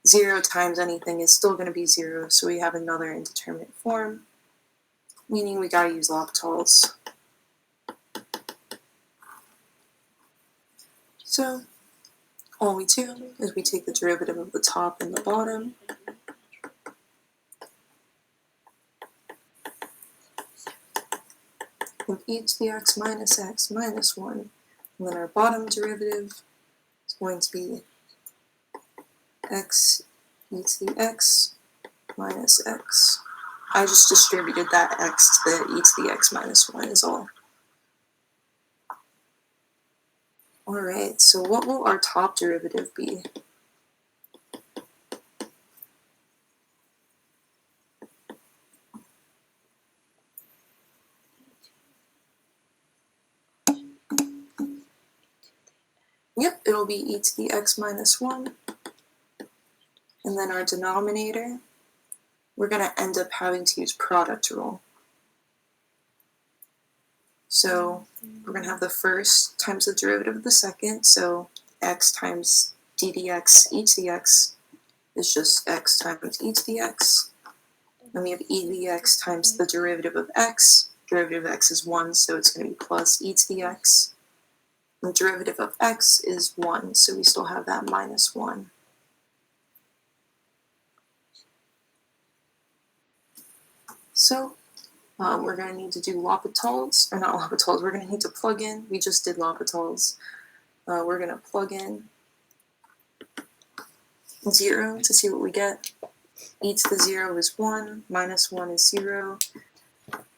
Speaker 1: 0 times anything is still going to be 0, so we have another indeterminate form, meaning we got to use L'Hopital's. So all we do is we take the derivative of the top and the bottom, with e to the x minus 1, and then our bottom derivative is going to be x e to the x minus x. I just distributed that x to the e to the x minus 1 is all. Alright, so what will our top derivative be? Yep, it'll be e to the x minus 1. And then our denominator, we're going to end up having to use product rule. So we're going to have the first times the derivative of the second, so x times d dx e to the x is just x times e to the x. Then we have e to the x times the derivative of x. Derivative of x is 1, so it's going to be plus e to the x. The derivative of x is 1, so we still have that minus 1. So we're going to need to do L'Hopital's, or not L'Hopital's, we're going to need to plug in. We just did L'Hopital's. We're going to plug in 0 to see what we get. E to the 0 is 1, minus 1 is 0.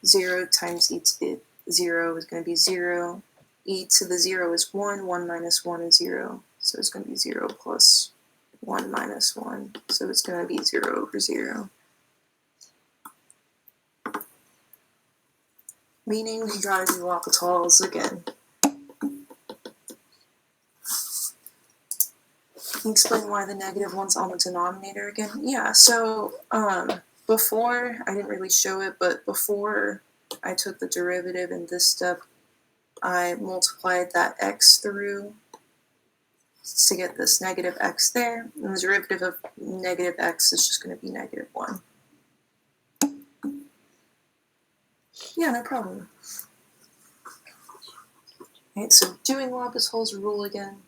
Speaker 1: 0 times e to the 0 is going to be 0. E to the 0 is 1, 1 minus 1 is 0. So it's going to be 0 plus 1 minus 1. So it's going to be 0 over 0. Meaning we gotta do L'Hopital's again. Can you explain why the negative one's on the denominator again? Yeah, so before, I didn't really show it, but before I took the derivative in this step, I multiplied that x through to get this negative x there, and the derivative of negative x is just going to be negative 1. Yeah, no problem. Right, so doing L'Hopital's rule again,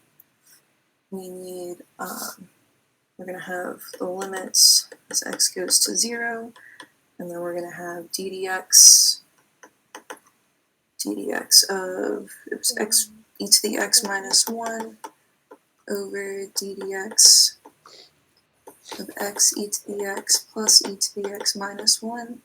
Speaker 1: we need, we're going to have the limits as x goes to 0, and then we're going to have ddx of, oops, x e to the x minus 1 over ddx of x e to the x plus e to the x minus 1.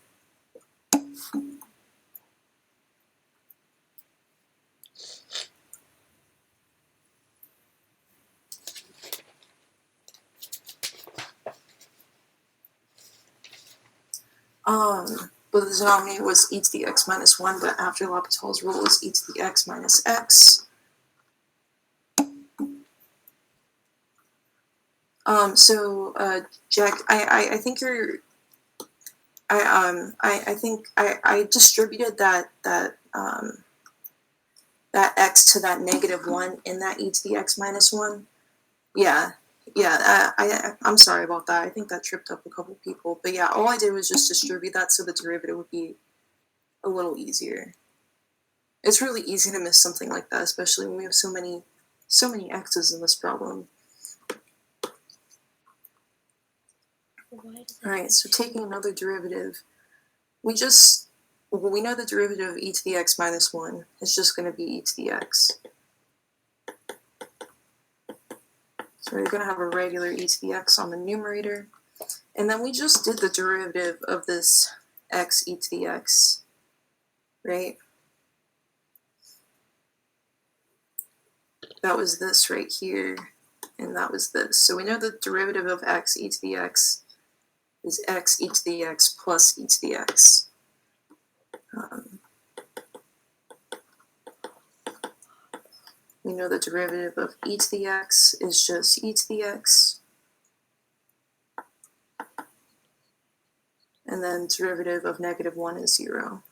Speaker 1: But the denominator was e to the x minus 1, but after L'Hopital's rule is e to the x minus x. Jack, I think you're, I think I distributed that x to that -1 in that e to the x minus 1. Yeah, yeah, I'm sorry about that. I think that tripped up a couple people. But yeah, all I did was just distribute that so the derivative would be a little easier. It's really easy to miss something like that, especially when we have so many x's in this problem. Alright, so taking another derivative, we know the derivative of e to the x minus 1 is just going to be e to the x. So we're going to have a regular e to the x on the numerator. And then we just did the derivative of this x e to the x, right? That was this right here, and that was this. So we know the derivative of x e to the x is x e to the x plus e to the x. We know the derivative of e to the x is just e to the x. And then derivative of -1 is 0.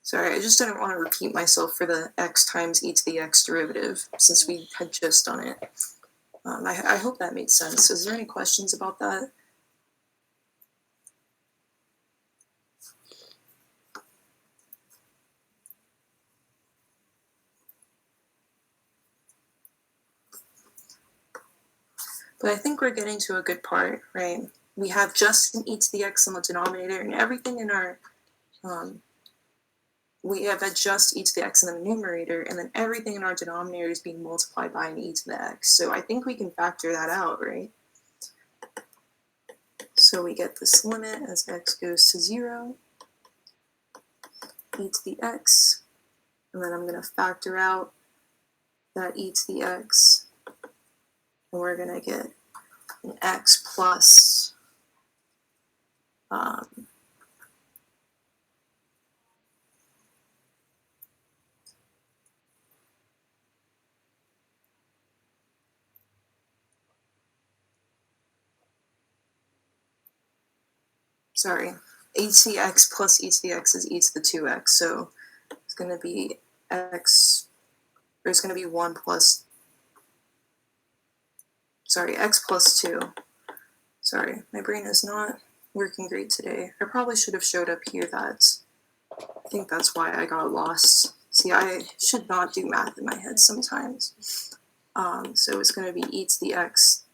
Speaker 1: Sorry, I just didn't want to repeat myself for the x times e to the x derivative, since we had just done it. I hope that made sense. Is there any questions about that? But I think we're getting to a good part, right? We have just an e to the x on the denominator, and everything in our, we have a just e to the x in the numerator, and then everything in our denominator is being multiplied by an e to the x. So I think we can factor that out, right? So we get this limit as x goes to 0, e to the x, and then I'm going to factor out that e to the x, and we're going to get an x plus sorry, e to the x plus e to the x is e to the 2x, so it's going to be x, or it's going to be 1 plus, sorry, x plus 2. Sorry, my brain is not working great today. I probably should have showed up here that, I think that's why I got lost. See, I should not do math in my head sometimes. So it's going to be e to the x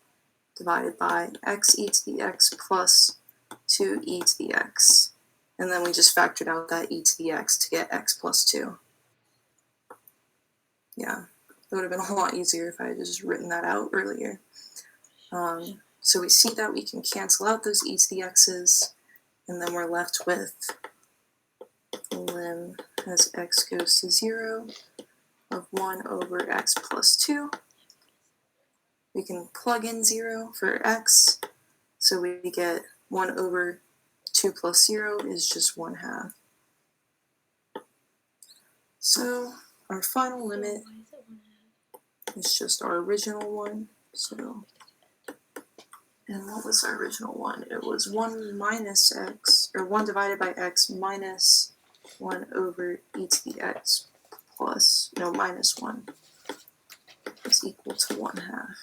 Speaker 1: divided by x e to the x plus 2 e to the x. And then we just factored out that e to the x to get x plus 2. Yeah, it would have been a lot easier if I had just written that out earlier. So we see that we can cancel out those e to the x's, and then we're left with lim as x goes to 0 of 1 over x plus 2. We can plug in 0 for x, so we get 1 over 2 plus 0 is just 1/2. So our final limit is just our original one. So, and what was our original one? It was 1 minus x, or 1 divided by x minus 1 over e to the x plus, no, minus 1 is equal to 1/2.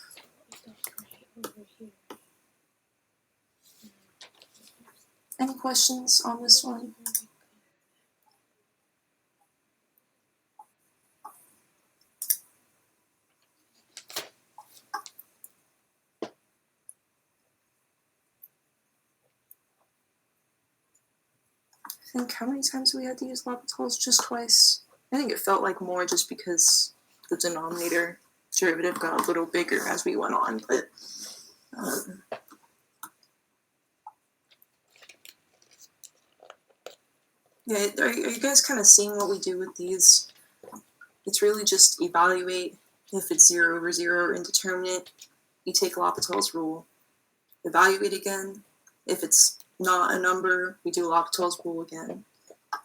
Speaker 1: Any questions on this one? I think how many times we had to use L'Hopital's? Just twice. I think it felt like more just because the denominator derivative got a little bigger as we went on, but yeah, are you guys kind of seeing what we do with these? It's really just evaluate if it's 0 over 0 or indeterminate. You take L'Hopital's rule. Evaluate again. If it's not a number, we do L'Hopital's rule again.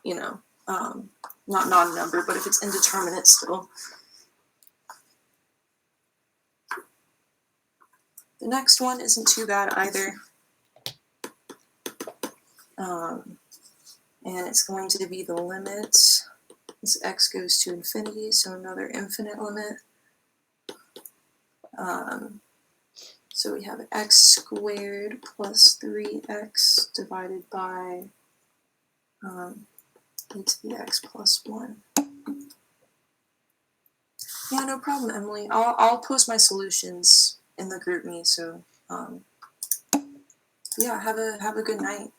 Speaker 1: You know, not a number, but if it's indeterminate still. The next one isn't too bad either. And it's going to be the limit as x goes to infinity, so another infinite limit. So we have x squared plus 3x divided by e to the x plus 1. Yeah, no problem, Emily. I'll post my solutions in the group me, so yeah, have a good night.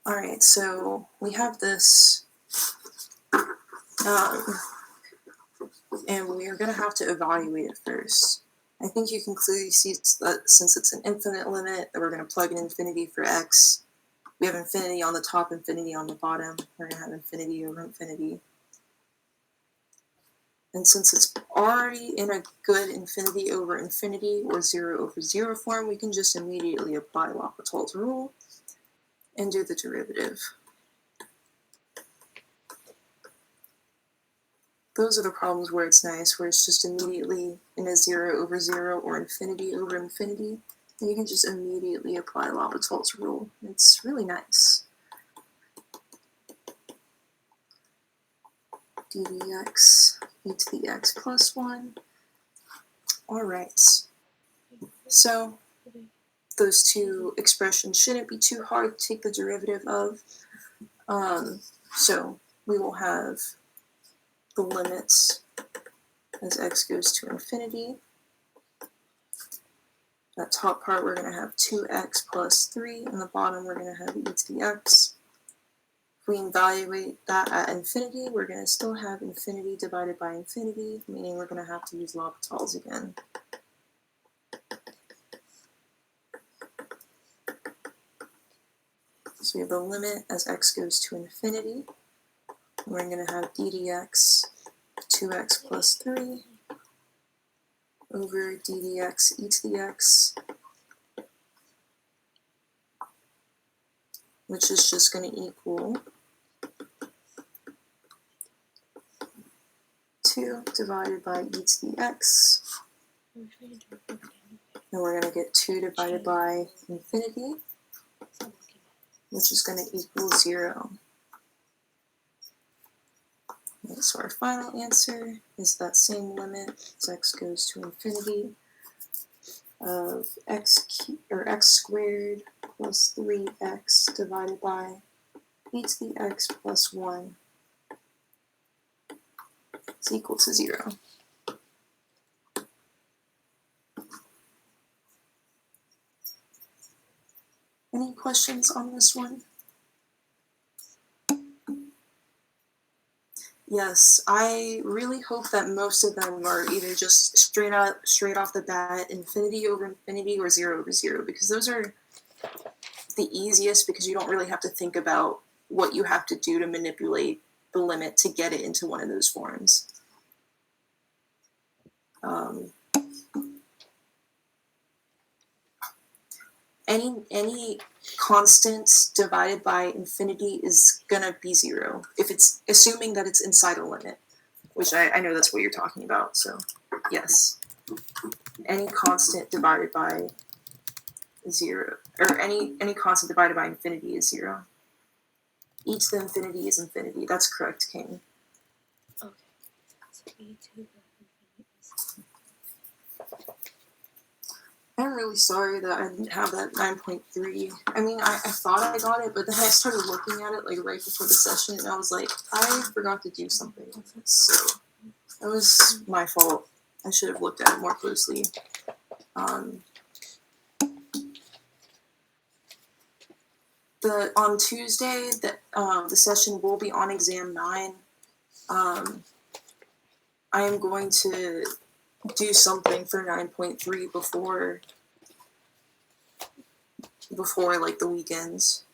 Speaker 1: All right, so we have this, and we're going to have to evaluate it first. I think you can clearly see that since it's an infinite limit, that we're going to plug in infinity for x. We have infinity on the top, infinity on the bottom. We're going to have infinity over infinity. And since it's already in a good infinity over infinity or 0 over 0 form, we can just immediately apply L'Hopital's rule and do the derivative. Those are the problems where it's nice, where it's just immediately in a 0 over 0 or infinity over infinity. And you can just immediately apply L'Hopital's rule. It's really nice. d dx e to the x plus 1. All right. So those two expressions shouldn't be too hard to take the derivative of. So we will have the limits as x goes to infinity. That top part we're going to have 2x plus 3, and the bottom we're going to have e to the x. If we evaluate that at infinity, we're going to still have infinity divided by infinity, meaning we're going to have to use L'Hopital's again. So we have the limit as x goes to infinity. We're going to have d dx 2x plus 3 over d dx e to the x, which is just going to equal 2 divided by e to the x. And we're going to get 2 divided by infinity, which is going to equal 0. Okay, so our final answer is that same limit as x goes to infinity of x squared plus 3x divided by e to the x plus 1 is equal to 0. Any questions on this one? Yes, I really hope that most of them are either just straight off the bat, infinity over infinity or 0 over 0, because those are the easiest, because you don't really have to think about what you have to do to manipulate the limit to get it into one of those forms. Any constant divided by infinity is gonna be 0 if it's assuming that it's inside a limit, which I know that's what you're talking about. So yes, any constant divided by 0, or any constant divided by infinity is 0. E to the infinity is infinity. That's correct, King.
Speaker 2: Okay. So e to the infinity is...
Speaker 1: I'm really sorry that I didn't have that 9.3. I mean, I thought I got it, but then I started looking at it like right before the session, and I was like, I forgot to do something with it. So it was my fault. I should have looked at it more closely. On Tuesday, the session will be on exam 9. I am going to do something for 9.3 before like the weekends.